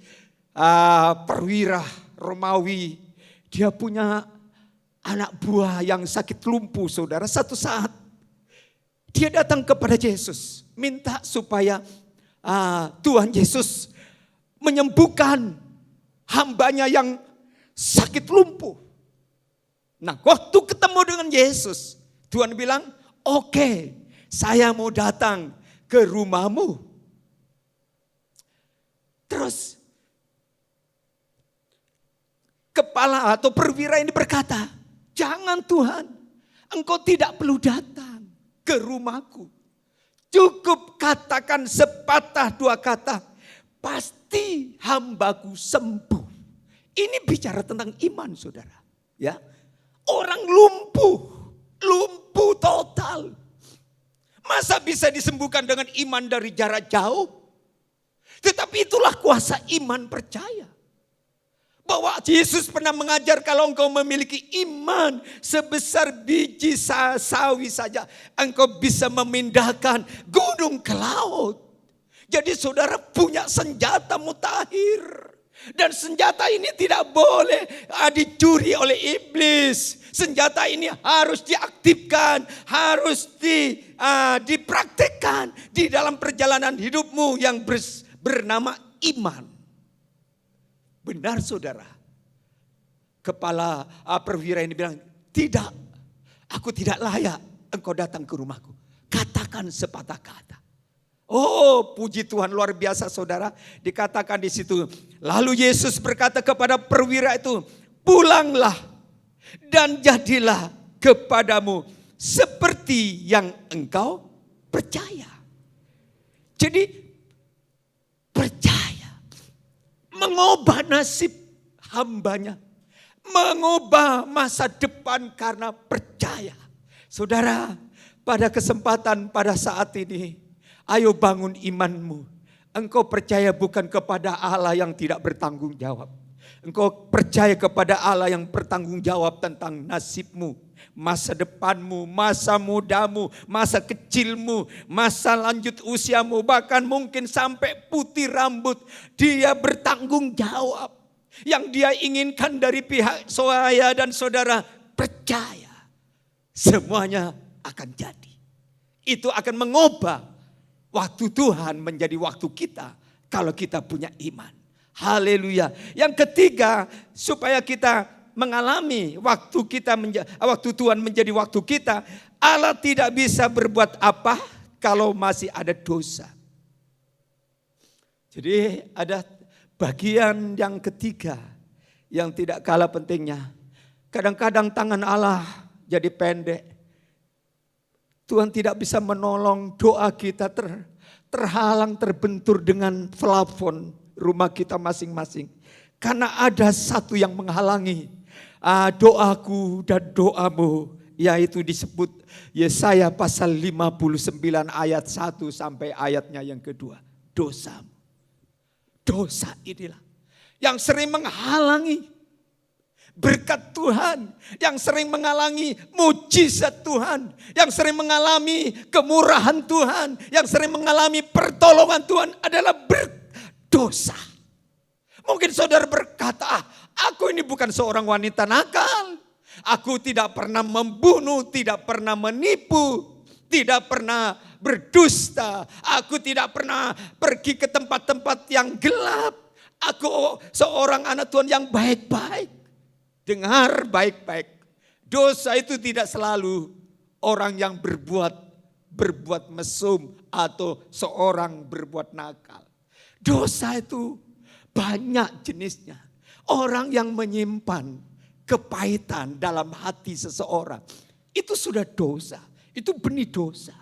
perwira Romawi. Dia punya anak buah yang sakit lumpuh, saudara. Satu saat dia datang kepada Yesus. Minta supaya Tuhan Yesus menyembuhkan hambanya yang sakit lumpuh. Nah, waktu ketemu dengan Yesus, Tuhan bilang, oke, saya mau datang ke rumahmu. Terus kepala atau perwira ini berkata, jangan Tuhan, engkau tidak perlu datang ke rumahku. Cukup katakan sepatah dua kata, pasti hambaku sembuh. Ini bicara tentang iman, saudara. Ya, orang lumpuh total. Masa bisa disembuhkan dengan iman dari jarak jauh? Tetapi itulah kuasa iman percaya. Bahwa Yesus pernah mengajar kalau engkau memiliki iman sebesar biji sawi saja, engkau bisa memindahkan gunung ke laut. Jadi saudara punya senjata mutakhir. Dan senjata ini tidak boleh dicuri oleh iblis. Senjata ini harus diaktifkan, harus dipraktekkan di dalam perjalanan hidupmu yang bernama iman. Benar saudara. Kepala perwira ini bilang, tidak, aku tidak layak engkau datang ke rumahku. Katakan sepatah kata. Oh, puji Tuhan, luar biasa saudara. Dikatakan di situ. Lalu Yesus berkata kepada perwira itu, pulanglah dan jadilah kepadamu seperti yang engkau percaya. Jadi percaya mengubah nasib hambanya, mengubah masa depan karena percaya. Saudara, pada kesempatan pada saat ini, ayo bangun imanmu. Engkau percaya bukan kepada Allah yang tidak bertanggung jawab. Engkau percaya kepada Allah yang bertanggung jawab tentang nasibmu, masa depanmu, masa mudamu, masa kecilmu, masa lanjut usiamu, bahkan mungkin sampai putih rambut. Dia bertanggung jawab. Yang dia inginkan dari pihak saya dan saudara, percaya. Semuanya akan jadi. Itu akan mengubah waktu Tuhan menjadi waktu kita kalau kita punya iman. Haleluya. Yang ketiga, supaya kita mengalami waktu Tuhan menjadi waktu kita, Allah tidak bisa berbuat apa kalau masih ada dosa. Jadi ada bagian yang ketiga yang tidak kalah pentingnya. Kadang-kadang tangan Allah jadi pendek. Tuhan tidak bisa menolong doa kita terhalang, terbentur dengan plafon rumah kita masing-masing. Karena ada satu yang menghalangi doaku dan doamu, yaitu disebut Yesaya pasal 59 ayat 1 sampai ayatnya yang kedua. Dosamu. Dosa inilah yang sering menghalangi berkat Tuhan, yang sering mengalami mujizat Tuhan, yang sering mengalami kemurahan Tuhan, yang sering mengalami pertolongan Tuhan adalah berdosa. Mungkin saudara berkata, aku ini bukan seorang wanita nakal. Aku tidak pernah membunuh, tidak pernah menipu, tidak pernah berdusta. Aku tidak pernah pergi ke tempat-tempat yang gelap. Aku seorang anak Tuhan yang baik-baik. Dengar baik-baik. Dosa itu tidak selalu orang yang berbuat mesum atau seorang berbuat nakal. Dosa itu banyak jenisnya. Orang yang menyimpan kepahitan dalam hati seseorang, itu sudah dosa. Itu benih dosa.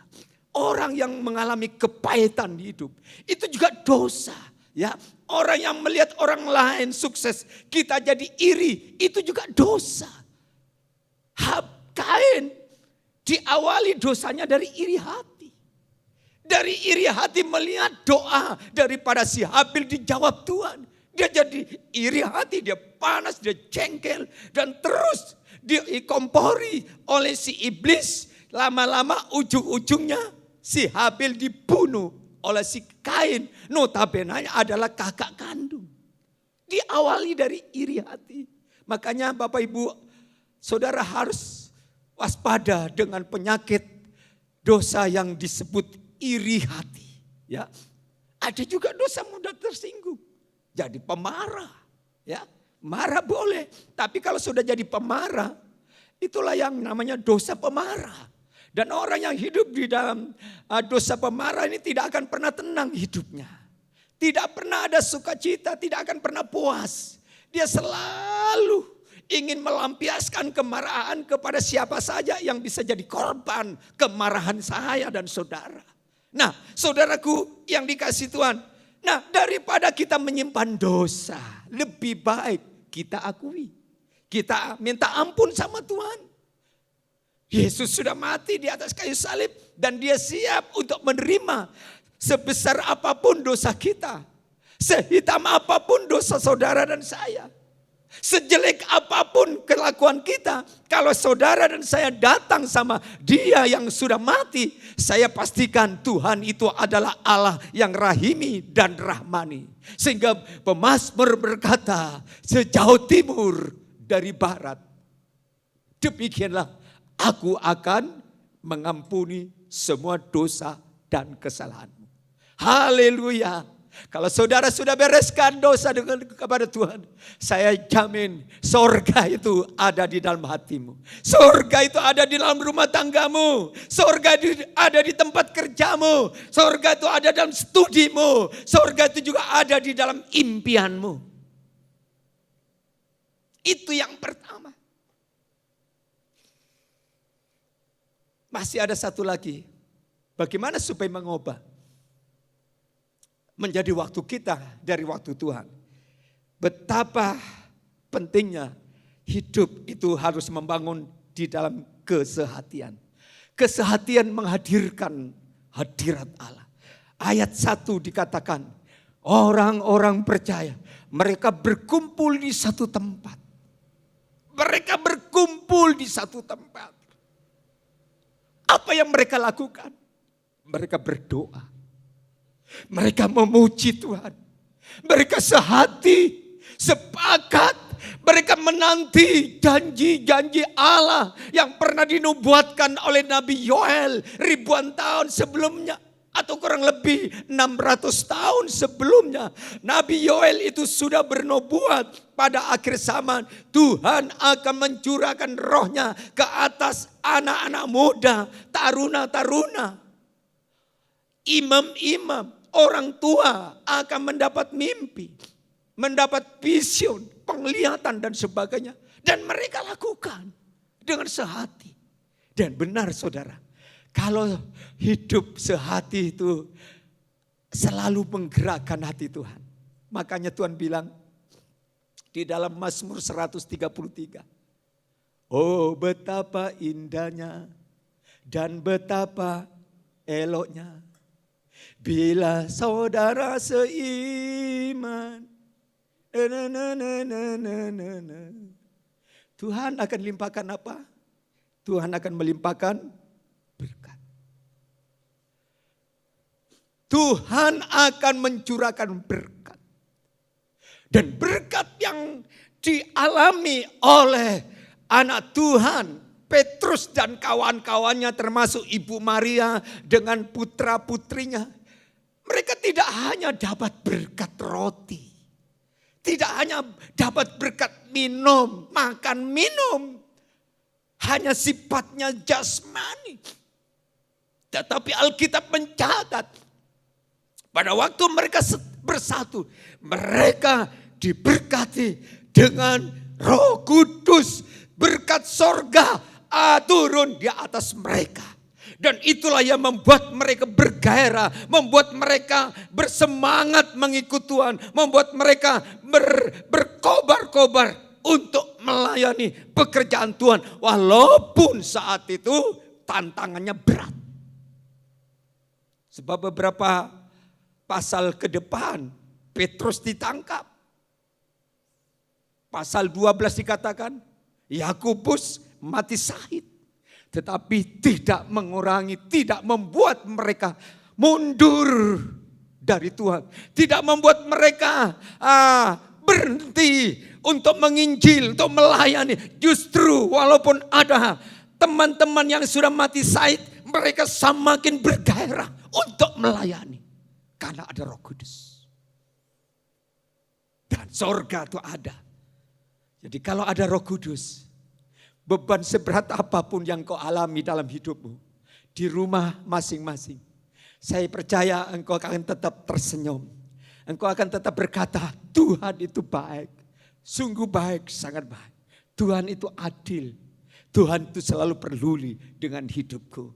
Orang yang mengalami kepahitan di hidup, itu juga dosa. Ya, orang yang melihat orang lain sukses, kita jadi iri, itu juga dosa. Kain diawali dosanya dari iri hati. Dari iri hati melihat doa daripada si Habil dijawab Tuhan. Dia jadi iri hati, dia panas, dia jengkel. Dan terus dikompori oleh si iblis. Lama-lama ujung-ujungnya si Habil dibunuh oleh si Kain, notabene adalah kakak kandung. Diawali dari iri hati. Makanya Bapak Ibu, saudara harus waspada dengan penyakit dosa yang disebut iri hati. Ya, ada juga dosa mudah tersinggung. Jadi pemarah, ya, marah boleh. Tapi kalau sudah jadi pemarah, itulah yang namanya dosa pemarah. Dan orang yang hidup di dalam dosa pemarah ini tidak akan pernah tenang hidupnya. Tidak pernah ada sukacita, tidak akan pernah puas. Dia selalu ingin melampiaskan kemarahan kepada siapa saja yang bisa jadi korban kemarahan saya dan saudara. Nah, saudaraku yang dikasihi Tuhan. Nah, daripada kita menyimpan dosa, lebih baik kita akui. Kita minta ampun sama Tuhan. Yesus sudah mati di atas kayu salib dan dia siap untuk menerima sebesar apapun dosa kita. Sehitam apapun dosa saudara dan saya. Sejelek apapun kelakuan kita, kalau saudara dan saya datang sama dia yang sudah mati, saya pastikan Tuhan itu adalah Allah yang rahimi dan rahmani. Sehingga pemazmur berkata, sejauh timur dari barat, demikianlah aku akan mengampuni semua dosa dan kesalahanmu. Haleluya. Kalau saudara sudah bereskan dosa kepada Tuhan, saya jamin sorga itu ada di dalam hatimu. Sorga itu ada di dalam rumah tanggamu. Sorga itu ada di tempat kerjamu. Sorga itu ada dalam studimu. Sorga itu juga ada di dalam impianmu. Itu yang pertama. Masih ada satu lagi. Bagaimana supaya mengubah menjadi waktu kita dari waktu Tuhan. Betapa pentingnya hidup itu harus membangun di dalam kesehatian. Kesehatian menghadirkan hadirat Allah. Ayat 1 dikatakan, orang-orang percaya, mereka berkumpul di satu tempat. Mereka berkumpul di satu tempat. Apa yang mereka lakukan? Mereka berdoa. Mereka memuji Tuhan. Mereka sehati, sepakat. Mereka menanti janji-janji Allah yang pernah dinubuatkan oleh Nabi Yoel ribuan tahun sebelumnya. Atau kurang lebih 600 tahun sebelumnya. Nabi Yoel itu sudah bernubuat pada akhir zaman. Tuhan akan mencurahkan rohnya ke atas anak-anak muda, taruna-taruna. Imam-imam, orang tua akan mendapat mimpi, mendapat vision, penglihatan dan sebagainya. Dan mereka lakukan dengan sehati. Dan benar saudara, kalau hidup sehati itu selalu menggerakkan hati Tuhan. Makanya Tuhan bilang di dalam Mazmur 133. Oh betapa indahnya dan betapa eloknya bila saudara seiman. Tuhan akan limpahkan apa? Tuhan akan melimpahkan berkat. Tuhan akan mencurahkan berkat. Dan berkat yang dialami oleh anak Tuhan, Petrus dan kawan-kawannya termasuk Ibu Maria dengan putra-putrinya. Mereka tidak hanya dapat berkat roti. Tidak hanya dapat berkat minum, makan minum. Hanya sifatnya jasmani. Tetapi Alkitab mencatat pada waktu mereka bersatu, mereka diberkati dengan Roh Kudus. Berkat sorga turun di atas mereka. Dan itulah yang membuat mereka bergairah, membuat mereka bersemangat mengikut Tuhan, membuat mereka berkobar-kobar untuk melayani pekerjaan Tuhan. Walaupun saat itu tantangannya berat. Sebab beberapa pasal ke depan Petrus ditangkap. Pasal 12 dikatakan Yakobus mati syahid. Tetapi tidak mengurangi, tidak membuat mereka mundur dari Tuhan. Tidak membuat mereka berhenti untuk menginjil, untuk melayani. Justru walaupun ada teman-teman yang sudah mati syahid, mereka semakin bergairah untuk melayani. Karena ada Roh Kudus. Dan sorga itu ada. Jadi kalau ada Roh Kudus, beban seberat apapun yang kau alami dalam hidupmu, di rumah masing-masing, saya percaya engkau akan tetap tersenyum. Engkau akan tetap berkata, Tuhan itu baik, sungguh baik, sangat baik. Tuhan itu adil, Tuhan itu selalu peduli dengan hidupku.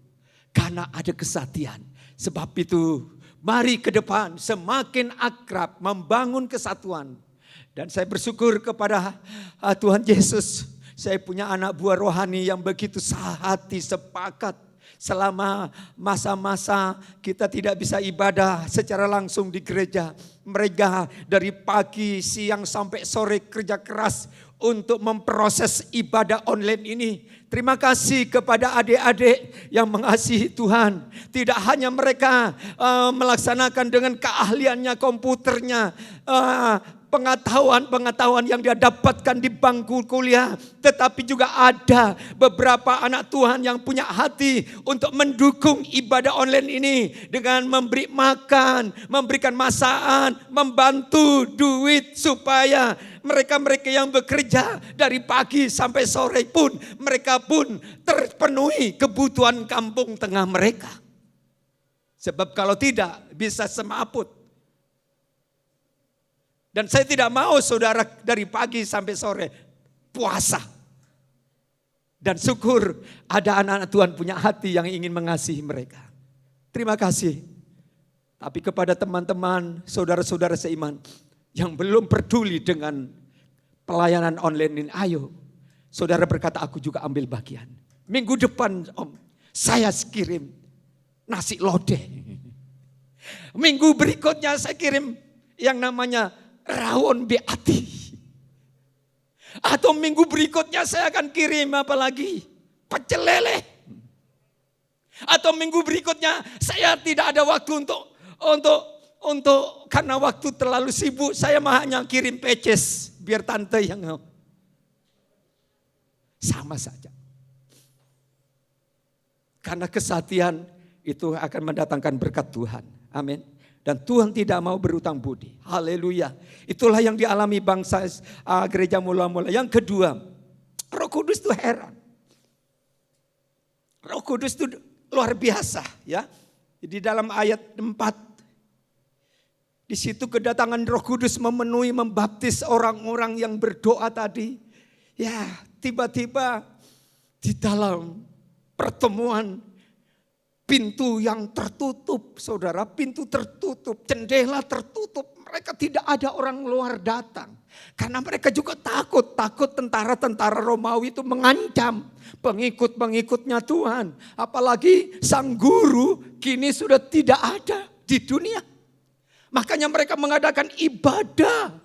Karena ada kesatian. Sebab itu mari ke depan semakin akrab, membangun kesatuan. Dan saya bersyukur kepada Tuhan Yesus. Saya punya anak buah rohani yang begitu sehati, sepakat. Selama masa-masa kita tidak bisa ibadah secara langsung di gereja. Mereka dari pagi, siang sampai sore kerja keras untuk memproses ibadah online ini. Terima kasih kepada adik-adik yang mengasihi Tuhan. Tidak hanya mereka melaksanakan dengan keahliannya, komputernya, pengetahuan yang dia dapatkan di bangku kuliah. Tetapi juga ada beberapa anak Tuhan yang punya hati untuk mendukung ibadah online ini. Dengan memberi makan, memberikan masakan, membantu duit supaya mereka-mereka yang bekerja dari pagi sampai sore pun mereka pun terpenuhi kebutuhan kampung tengah mereka. Sebab kalau tidak bisa semaput. Dan saya tidak mau saudara dari pagi sampai sore puasa. Dan syukur ada anak-anak Tuhan punya hati yang ingin mengasihi mereka. Terima kasih. Tapi kepada teman-teman, saudara-saudara seiman yang belum peduli dengan pelayanan online ini, ayo. Saudara berkata, aku juga ambil bagian. Minggu depan Om, saya kirim nasi lodeh. Minggu berikutnya saya kirim yang namanya rawon beati. Atau minggu berikutnya saya akan kirim apa lagi? Pecel lele. Atau minggu berikutnya saya tidak ada waktu untuk karena waktu terlalu sibuk, saya hanya kirim peces biar tante yang sama saja. Karena kesatian itu akan mendatangkan berkat Tuhan. Amin. Dan Tuhan tidak mau berutang budi. Haleluya. Itulah yang dialami bangsa gereja mula-mula. Yang kedua, Roh Kudus itu heran. Roh Kudus itu luar biasa, ya. Di dalam ayat 4, di situ kedatangan Roh Kudus memenuhi, membaptis orang-orang yang berdoa tadi. Ya, tiba-tiba di dalam pertemuan, pintu yang tertutup, saudara, pintu tertutup, jendela tertutup. Mereka tidak ada orang luar datang. Karena mereka juga takut tentara-tentara Romawi itu mengancam pengikut-pengikutnya Tuhan. Apalagi sang guru kini sudah tidak ada di dunia. Makanya mereka mengadakan ibadah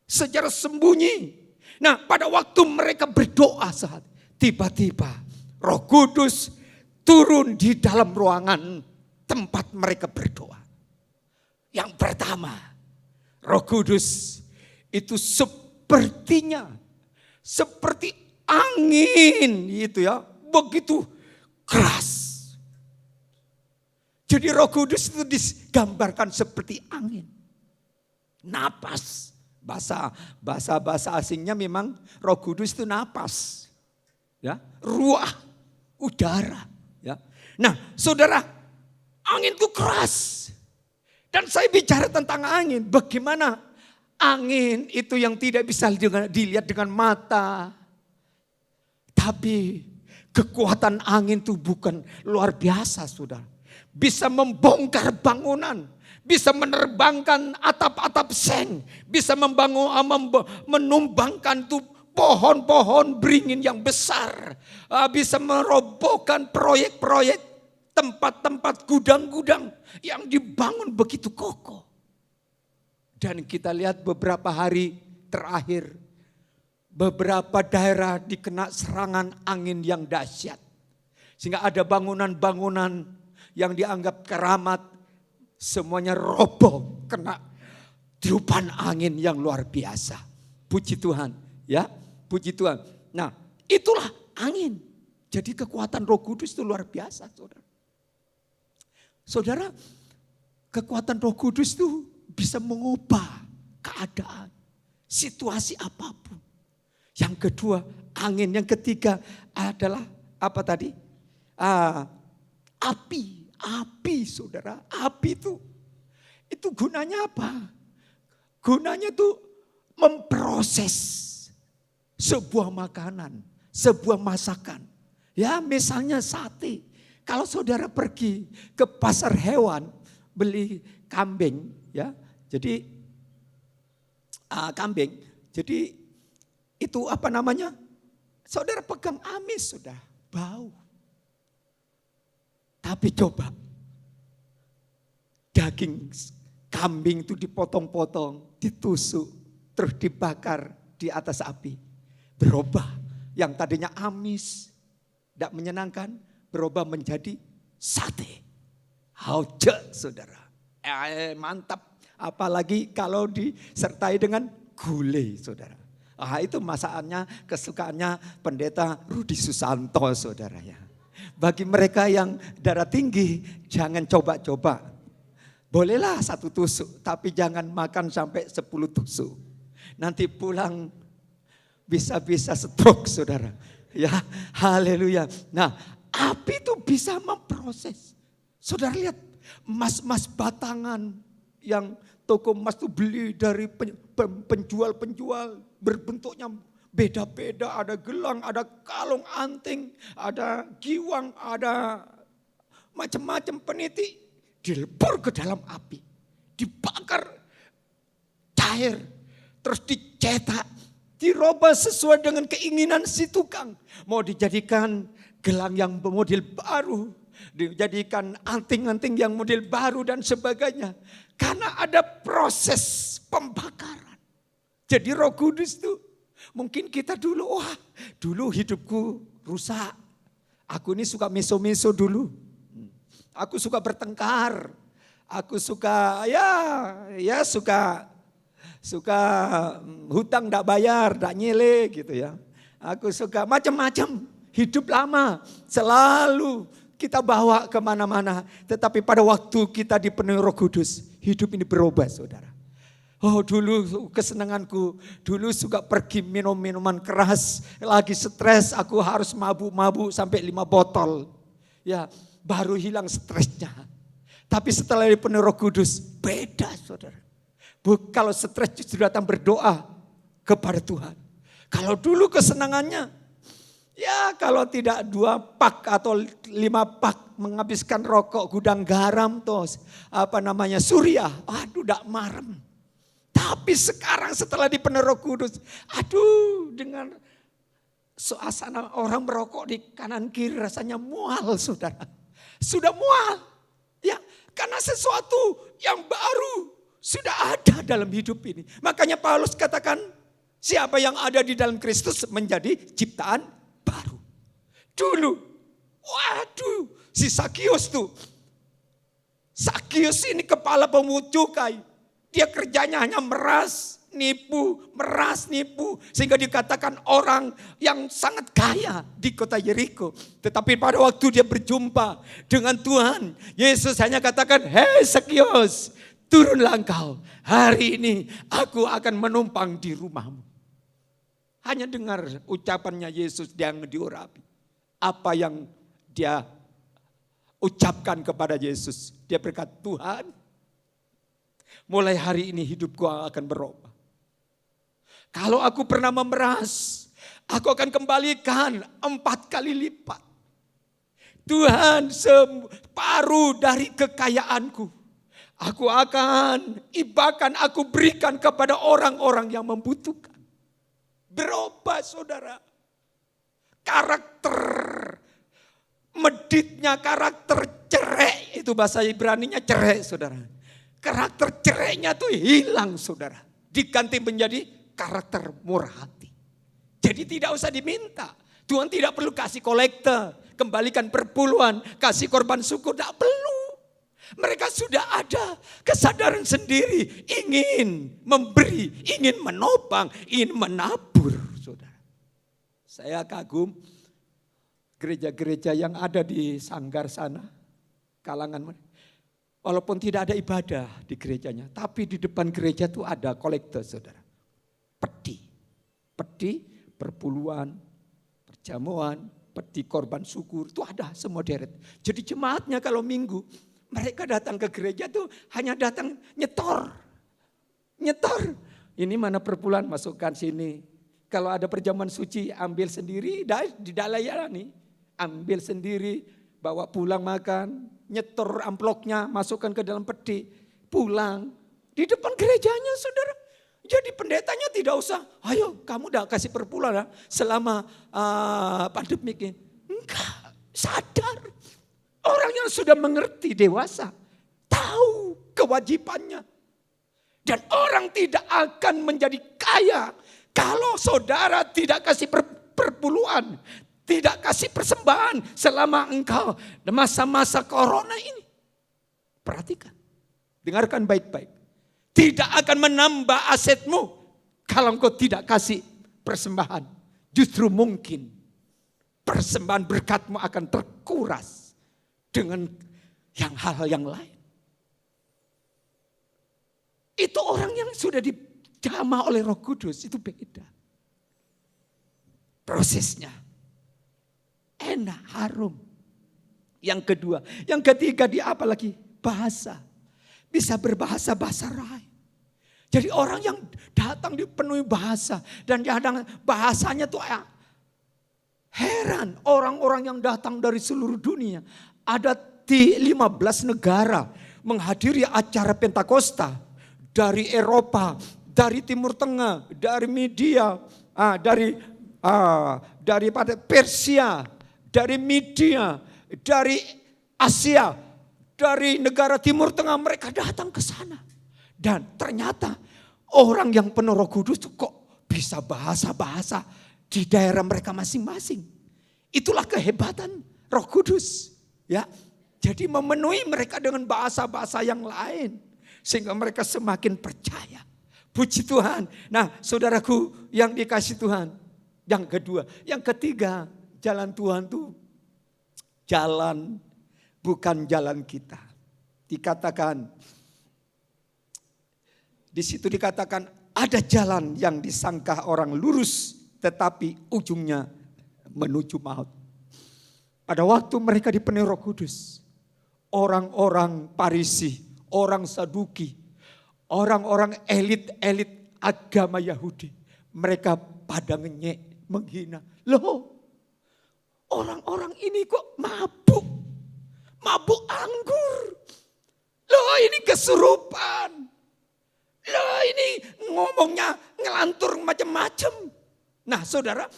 secara sembunyi. Nah, pada waktu mereka berdoa saat tiba-tiba Roh Kudus turun di dalam ruangan tempat mereka berdoa. Yang pertama, Roh Kudus itu sepertinya seperti angin gitu ya, begitu keras. Jadi Roh Kudus itu digambarkan seperti angin. Napas. Bahasa asingnya memang Roh Kudus itu napas. Ya, ruah, udara. Ya. Nah, saudara, angin itu keras. Dan saya bicara tentang angin. Bagaimana angin itu yang tidak bisa dilihat dengan mata. Tapi kekuatan angin itu bukan luar biasa, saudara. Bisa membongkar bangunan. Bisa menerbangkan atap-atap seng. Bisa menumbangkan tuh pohon-pohon beringin yang besar. Bisa merobohkan proyek-proyek, tempat-tempat gudang-gudang yang dibangun begitu kokoh. Dan kita lihat beberapa hari terakhir, beberapa daerah dikena serangan angin yang dahsyat. Sehingga ada bangunan-bangunan yang dianggap keramat, semuanya roboh kena tiupan angin yang luar biasa. Puji Tuhan, ya, puji Tuhan. Nah, itulah angin. Jadi kekuatan Roh Kudus itu luar biasa, saudara. Saudara, kekuatan Roh Kudus itu bisa mengubah keadaan, situasi apapun. Yang kedua, angin. Yang ketiga adalah apa tadi? Api, saudara. Api itu gunanya apa? Gunanya itu memproses sebuah makanan, sebuah masakan. Ya, misalnya sate. Kalau saudara pergi ke pasar hewan beli kambing, ya. Jadi kambing. Jadi itu apa namanya? Saudara pegang amis, sudah bau. Tapi coba daging kambing itu dipotong-potong, ditusuk, terus dibakar di atas api. berubah. Yang tadinya amis, tidak menyenangkan, berubah menjadi sate. Hauce, saudara. Mantap. Apalagi kalau disertai dengan gulai, saudara. Itu masakannya, kesukaannya pendeta Rudi Susanto, saudara ya. Bagi mereka yang darah tinggi, jangan coba-coba. Bolehlah 1 tusuk, tapi jangan makan sampai 10 tusuk. Nanti pulang bisa-bisa stroke, saudara. Ya, haleluya. Nah, api itu bisa memproses. Saudara lihat, emas-emas batangan yang toko emas itu beli dari penjual-penjual, berbentuknya beda-beda, ada gelang, ada kalung anting, ada giwang, ada macam-macam peniti, dilebur ke dalam api, dibakar cair, terus dicetak, dirubah sesuai dengan keinginan si tukang. Mau dijadikan gelang yang model baru, dijadikan anting-anting yang model baru dan sebagainya. Karena ada proses pembakaran. Jadi Roh Kudus itu mungkin kita dulu, dulu hidupku rusak. Aku ini suka meso-meso dulu. Aku suka bertengkar. Aku suka suka hutang tidak bayar, tidak nyele gitu ya. Aku suka macam-macam. Hidup lama selalu kita bawa kemana-mana. Tetapi pada waktu kita dipenuhi Roh Kudus, hidup ini berubah, saudara. Dulu kesenanganku, dulu suka pergi minum minuman keras. Lagi stres, aku harus mabuk-mabuk sampai 5 botol. Ya, baru hilang stresnya. Tapi setelah dipenuhi Roh Kudus, beda, saudara. Kalau stres justru datang berdoa kepada Tuhan. Kalau dulu kesenangannya, ya kalau tidak 2 pak atau 5 pak menghabiskan rokok gudang garam tuh Surya, tidak marem. Tapi sekarang setelah dipenuhi Roh Kudus, dengan suasana orang merokok di kanan kiri rasanya mual, saudara. Sudah mual, ya karena sesuatu yang baru sudah ada dalam hidup ini. Makanya Paulus katakan, siapa yang ada di dalam Kristus menjadi ciptaan baru. Dulu, si Sakius tuh. Sakius ini kepala pemungut cukai. Dia kerjanya hanya meras, nipu. Sehingga dikatakan orang yang sangat kaya di kota Yeriko. Tetapi pada waktu dia berjumpa dengan Tuhan, Yesus hanya katakan, hei Sakius, turunlah engkau. Hari ini aku akan menumpang di rumahmu. Hanya dengar ucapannya Yesus yang diurapi. Apa yang dia ucapkan kepada Yesus. Dia berkata, Tuhan, mulai hari ini hidupku akan berubah. Kalau aku pernah memeras, aku akan kembalikan 4 kali lipat. Tuhan, separuh dari kekayaanku, aku akan ibakan, aku berikan kepada orang-orang yang membutuhkan. Berubah, saudara. Karakter meditnya, karakter cerai, itu bahasa Ibraninya cerai, saudara. Karakter cerainya tuh hilang, saudara. Diganti menjadi karakter murah hati. Jadi tidak usah diminta. Tuhan tidak perlu kasih kolekte, kembalikan perpuluhan, kasih korban syukur, tidak perlu. Mereka sudah ada kesadaran sendiri, ingin memberi, ingin menopang, ingin menabur, saudara. Saya kagum gereja-gereja yang ada di Sanggar sana, kalangan mereka. Walaupun tidak ada ibadah di gerejanya, tapi di depan gereja itu ada kolektor, saudara. Peti, perpuluhan, perjamuan, peti korban syukur, itu ada semua deret. Jadi jemaatnya kalau minggu, mereka datang ke gereja tuh hanya datang nyetor. Ini mana perpuluhan, masukkan sini. Kalau ada perjamuan suci, ambil sendiri, di dalayani, ambil sendiri, bawa pulang makan, nyetor amplopnya, masukkan ke dalam peti, pulang. Di depan gerejanya, saudara. Jadi pendetanya tidak usah, ayo kamu udah kasih perpuluhan selama pandemi ini. Enggak, sadar. Orang yang sudah mengerti, dewasa, tahu kewajibannya. Dan orang tidak akan menjadi kaya Kalau saudara tidak kasih perpuluhan, tidak kasih persembahan selama engkau masa-masa corona ini. Perhatikan, dengarkan baik-baik. Tidak akan menambah asetmu kalau engkau tidak kasih persembahan. Justru mungkin persembahan berkatmu akan terkuras dengan hal-hal yang lain. Itu orang yang sudah dijamah oleh Roh Kudus, itu beda. Prosesnya enak, harum. Yang kedua, yang ketiga dia apa lagi? Bahasa. Bisa berbahasa-bahasa lain. Jadi orang yang datang dipenuhi bahasa dan bahasanya tuh heran, orang-orang yang datang dari seluruh dunia. Ada di 15 negara menghadiri acara Pentakosta. Dari Eropa, dari Timur Tengah, dari Media, daripada Persia, dari Media, dari Asia, dari negara Timur Tengah, mereka datang ke sana. Dan ternyata orang yang penuh Roh Kudus kok bisa bahasa-bahasa di daerah mereka masing-masing. Itulah kehebatan Roh Kudus, ya. Jadi memenuhi mereka dengan bahasa-bahasa yang lain. Sehingga mereka semakin percaya. Puji Tuhan. Nah, saudaraku yang dikasih Tuhan. Yang kedua. Yang ketiga, jalan Tuhan itu jalan bukan jalan kita. Dikatakan, di situ dikatakan ada jalan yang disangka orang lurus tetapi ujungnya menuju maut. Pada waktu mereka dipenuhi Roh Kudus, orang-orang Farisi, orang Saduki, orang-orang elit-elit agama Yahudi, mereka pada ngenyek, menghina. Loh, orang-orang ini kok mabuk anggur. Loh, ini kesurupan. Loh, ini ngomongnya ngelantur macam-macam. Nah, saudara,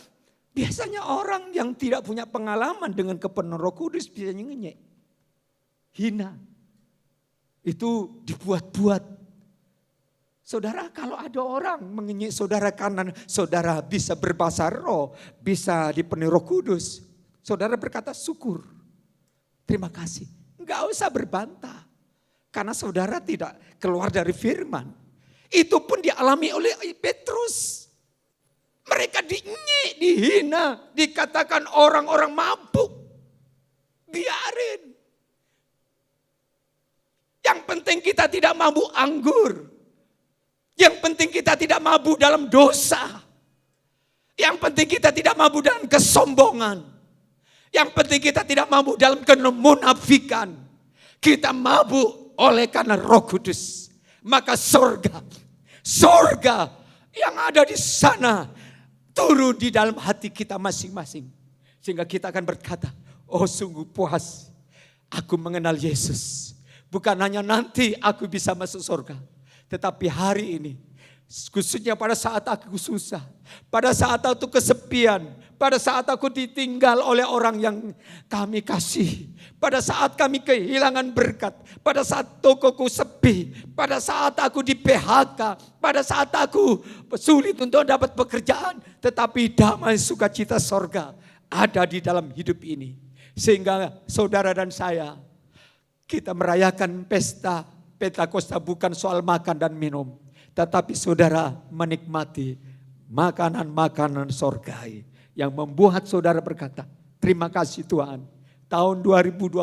biasanya orang yang tidak punya pengalaman dengan kepenuhan Roh Kudus biasanya ngenyek, hina. Itu dibuat-buat. Saudara, kalau ada orang mengenyek saudara karena saudara bisa berbahasa roh, bisa dipenuhi Roh Kudus, saudara berkata syukur, terima kasih. Enggak usah berbantah. Karena saudara tidak keluar dari firman. Itu pun dialami oleh Petrus. Mereka dinyek, dihina, dikatakan orang-orang mabuk. Biarin. Yang penting kita tidak mabuk anggur. Yang penting kita tidak mabuk dalam dosa. Yang penting kita tidak mabuk dalam kesombongan. Yang penting kita tidak mabuk dalam kemunafikan. Kita mabuk oleh karena Roh Kudus. Maka sorga yang ada di sana turun di dalam hati kita masing-masing. Sehingga kita akan berkata, oh sungguh puas aku mengenal Yesus. Bukan hanya nanti aku bisa masuk surga. Tetapi hari ini, khususnya pada saat aku susah, pada saat aku kesepian, pada saat aku ditinggal oleh orang yang kami kasih, pada saat kami kehilangan berkat, pada saat tokoku sepi, pada saat aku di PHK, pada saat aku sulit untuk dapat pekerjaan, tetapi damai sukacita sorga ada di dalam hidup ini. Sehingga saudara dan saya, kita merayakan pesta Pentakosta bukan soal makan dan minum. Tetapi saudara menikmati makanan-makanan sorgai. Yang membuat saudara berkata, terima kasih Tuhan. Tahun 2020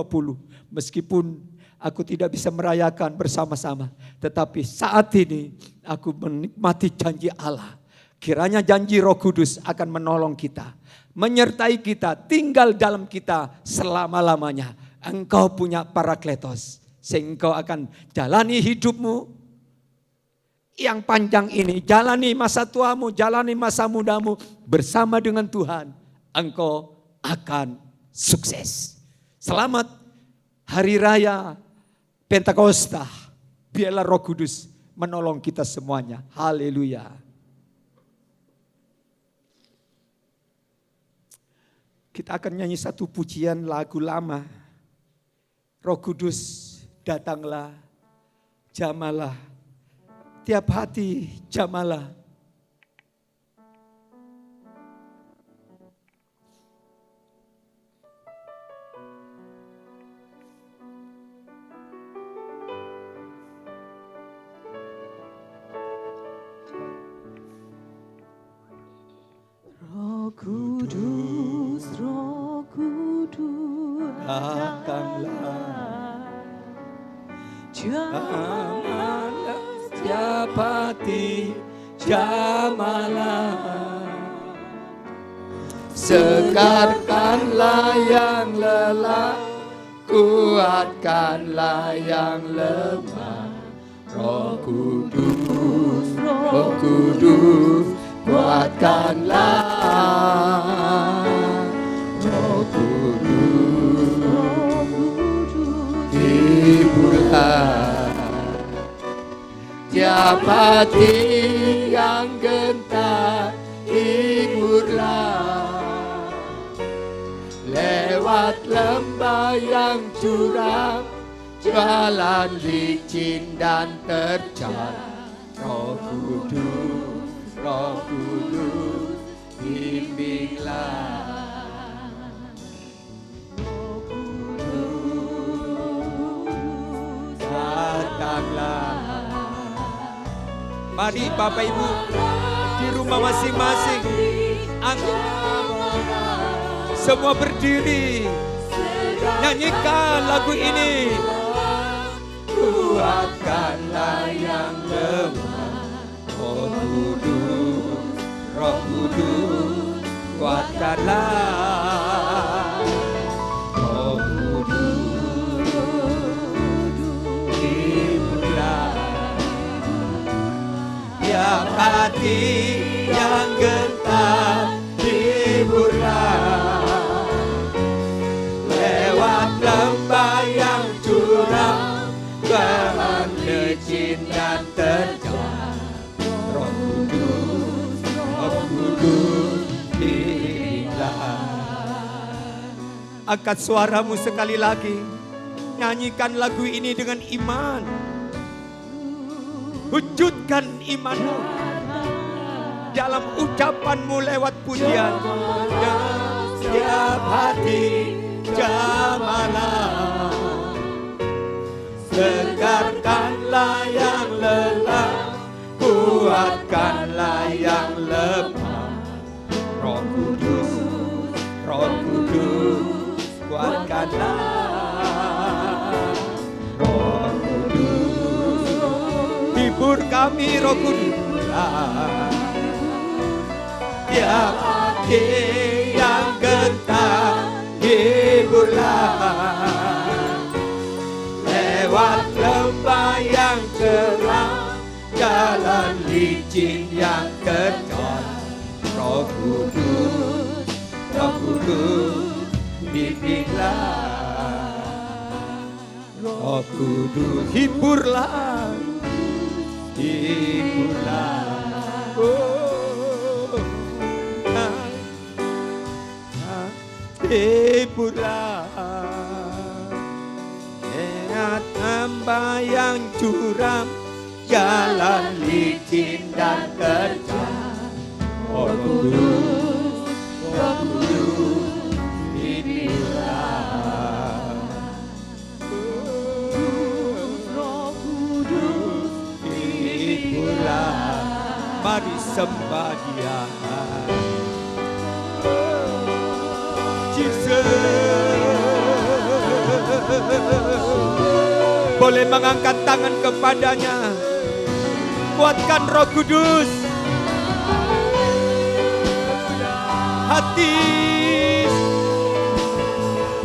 meskipun aku tidak bisa merayakan bersama-sama. Tetapi saat ini aku menikmati janji Allah. Kiranya janji Roh Kudus akan menolong kita. Menyertai kita, tinggal dalam kita selama-lamanya. Engkau punya Parakletos, sehingga engkau akan jalani hidupmu yang panjang ini. Jalani masa tuamu, jalani masa mudamu bersama dengan Tuhan. Engkau akan sukses. Selamat Hari Raya Pentakosta. Biarlah Roh Kudus menolong kita semuanya. Haleluya. Kita akan nyanyi satu pujian lagu lama. Roh Kudus datanglah, jamalah, tiap hati jamalah. datanglah. Jamalah Japati, jamalah. Segarkanlah yang lelah, kuatkanlah yang lemah. Roh Kudus, Roh Kudus, kuatkanlah. Roh Kudus, hiburlah. Japati yang gentar, hiburlah. Lewat lembah yang curam, jalan licin dan terjal. Roh Kudus, Roh Kudus, bimbinglah. Roh Kudus, datanglah. Mari Bapak Ibu di rumah masing-masing, semua berdiri, nyanyikan lagu ini. Kuatkanlah yang lemah. Roh Kudus, Roh Kudus, kuatkanlah. Roh Kudus, hiburlah. Tiap hati yang gentar, hiburlah. Lewat lembah yang curam, jalan licin dan terjal. Roh Kudus, Roh Kudus, bimbinglah. Angkat suaramu sekali lagi, nyanyikan lagu ini dengan iman. Wujudkan imanmu dalam ucapanmu lewat pujian. Setiap hati jamalah, segarkanlah yang lelah, kuatkanlah yang lemah. Roh Kudus, Roh Kudus, kuatkanlah. Roh Kudus, hibur kami Roh Kudus. Tiap hati yang gentar, hiburlah. Lewat lembah yang curam, jalan licin yang terjal. Roh Kudus, Roh Kudus, bimbinglah. Roh Kudus, hiburlah, hiburlah. Hiburlah. Lewat lembah yang curam, jalan licin dan terjal. Roh Kudus, Roh Kudus, hiburlah. Roh Kudus, hiburlah. Mari sembah Dia. Boleh mengangkat tangan kepadanya. Kuatkan Roh Kudus. Hati,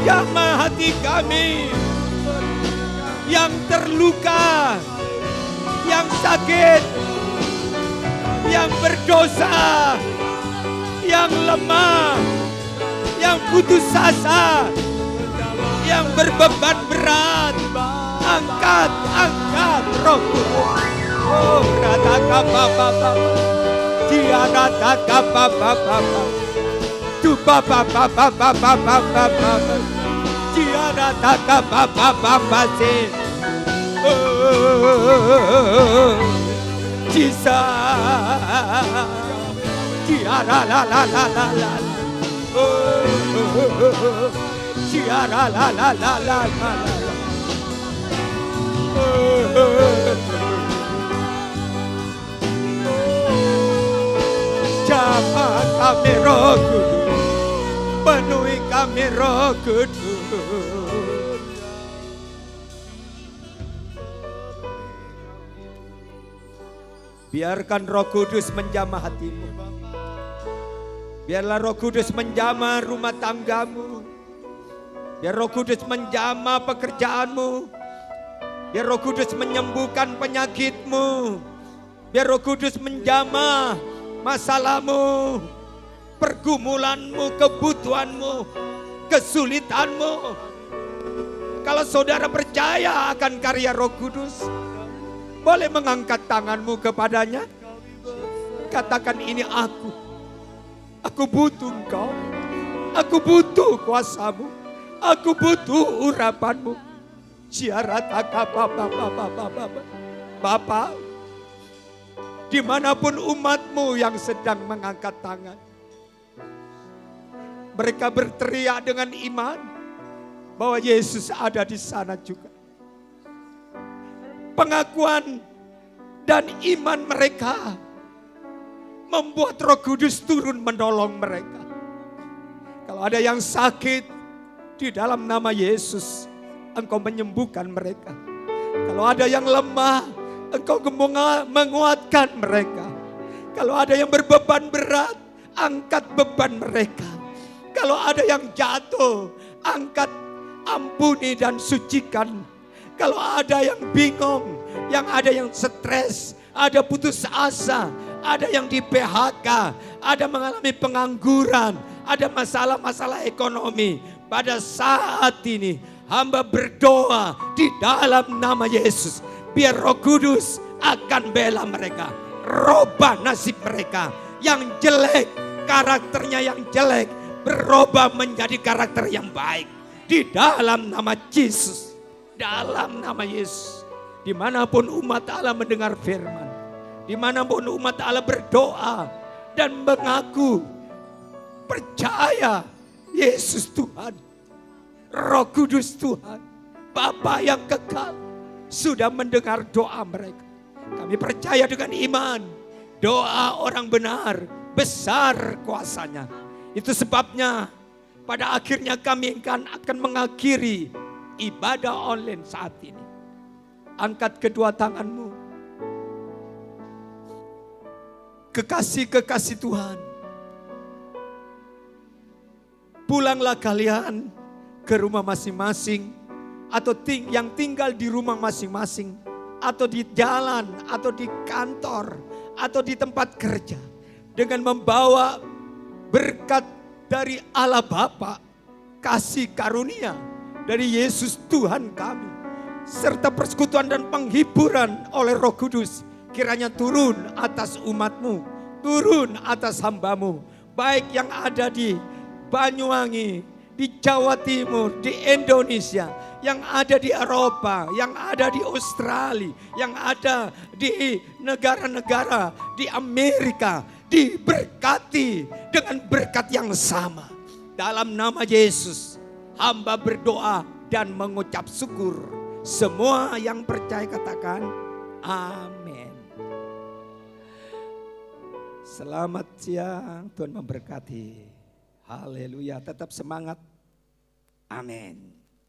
jamah hati kami yang terluka, yang sakit, yang berdosa, yang lemah, yang putus asa, yang berbeban berat. Angkat, angkat Roh Kudus. Oh, rataka bapa bapa, dia rataka bapa bapa, tu bapa bapa bapa bapa, dia rataka bapa bapa sih. Oh, Jesus, dia la la la la la la. Oh, dia la la la la la la. Jamah kami Roh Kudus, penuhi kami Roh Kudus. Biarkan Roh Kudus menjamah hatimu. Biarlah Roh Kudus menjamah rumah tanggamu. Biar Roh Kudus menjamah pekerjaanmu. Biar Roh Kudus menyembuhkan penyakitmu. Biar Roh Kudus menjamah masalahmu, pergumulanmu, kebutuhanmu, kesulitanmu. Kalau saudara percaya akan karya Roh Kudus, boleh mengangkat tanganmu kepadanya. Katakan, ini aku. Aku butuh Engkau. Aku butuh kuasamu. Aku butuh urapanmu. Bapa, dimanapun umatmu yang sedang mengangkat tangan, mereka berteriak dengan iman bahwa Yesus ada di sana juga. Pengakuan dan iman mereka membuat Roh Kudus turun menolong mereka. Kalau ada yang sakit, di dalam nama Yesus Engkau menyembuhkan mereka. Kalau ada yang lemah, Engkau menguatkan mereka. Kalau ada yang berbeban berat, angkat beban mereka. Kalau ada yang jatuh, angkat, ampuni dan sucikan. Kalau ada yang bingung, yang ada yang stres, ada putus asa, ada yang di PHK, ada mengalami pengangguran, ada masalah-masalah ekonomi. Pada saat ini hamba berdoa di dalam nama Yesus, biar Roh Kudus akan bela mereka, robah nasib mereka yang jelek, karakternya yang jelek berubah menjadi karakter yang baik di dalam nama Yesus. Dalam nama Yesus, dimanapun umat Allah mendengar firman, dimanapun umat Allah berdoa dan mengaku percaya Yesus Tuhan, Roh Kudus Tuhan, Bapa yang kekal sudah mendengar doa mereka. Kami percaya dengan iman, doa orang benar besar kuasanya. Itu sebabnya pada akhirnya kami akan mengakhiri ibadah online saat ini. Angkat kedua tanganmu. Kekasih-kekasih Tuhan, pulanglah kalian ke rumah masing-masing, atau yang tinggal di rumah masing-masing, atau di jalan, atau di kantor, atau di tempat kerja, dengan membawa berkat dari Allah Bapa, kasih karunia dari Yesus Tuhan kami, serta persekutuan dan penghiburan oleh Roh Kudus kiranya turun atas umatmu, turun atas hambamu, baik yang ada di Banyuwangi, di Jawa Timur, di Indonesia, yang ada di Eropa, yang ada di Australia, yang ada di negara-negara di Amerika, diberkati dengan berkat yang sama. Dalam nama Yesus, hamba berdoa dan mengucap syukur. Semua yang percaya katakan amin. Selamat siang, Tuhan memberkati. Haleluya, tetap semangat. Amin.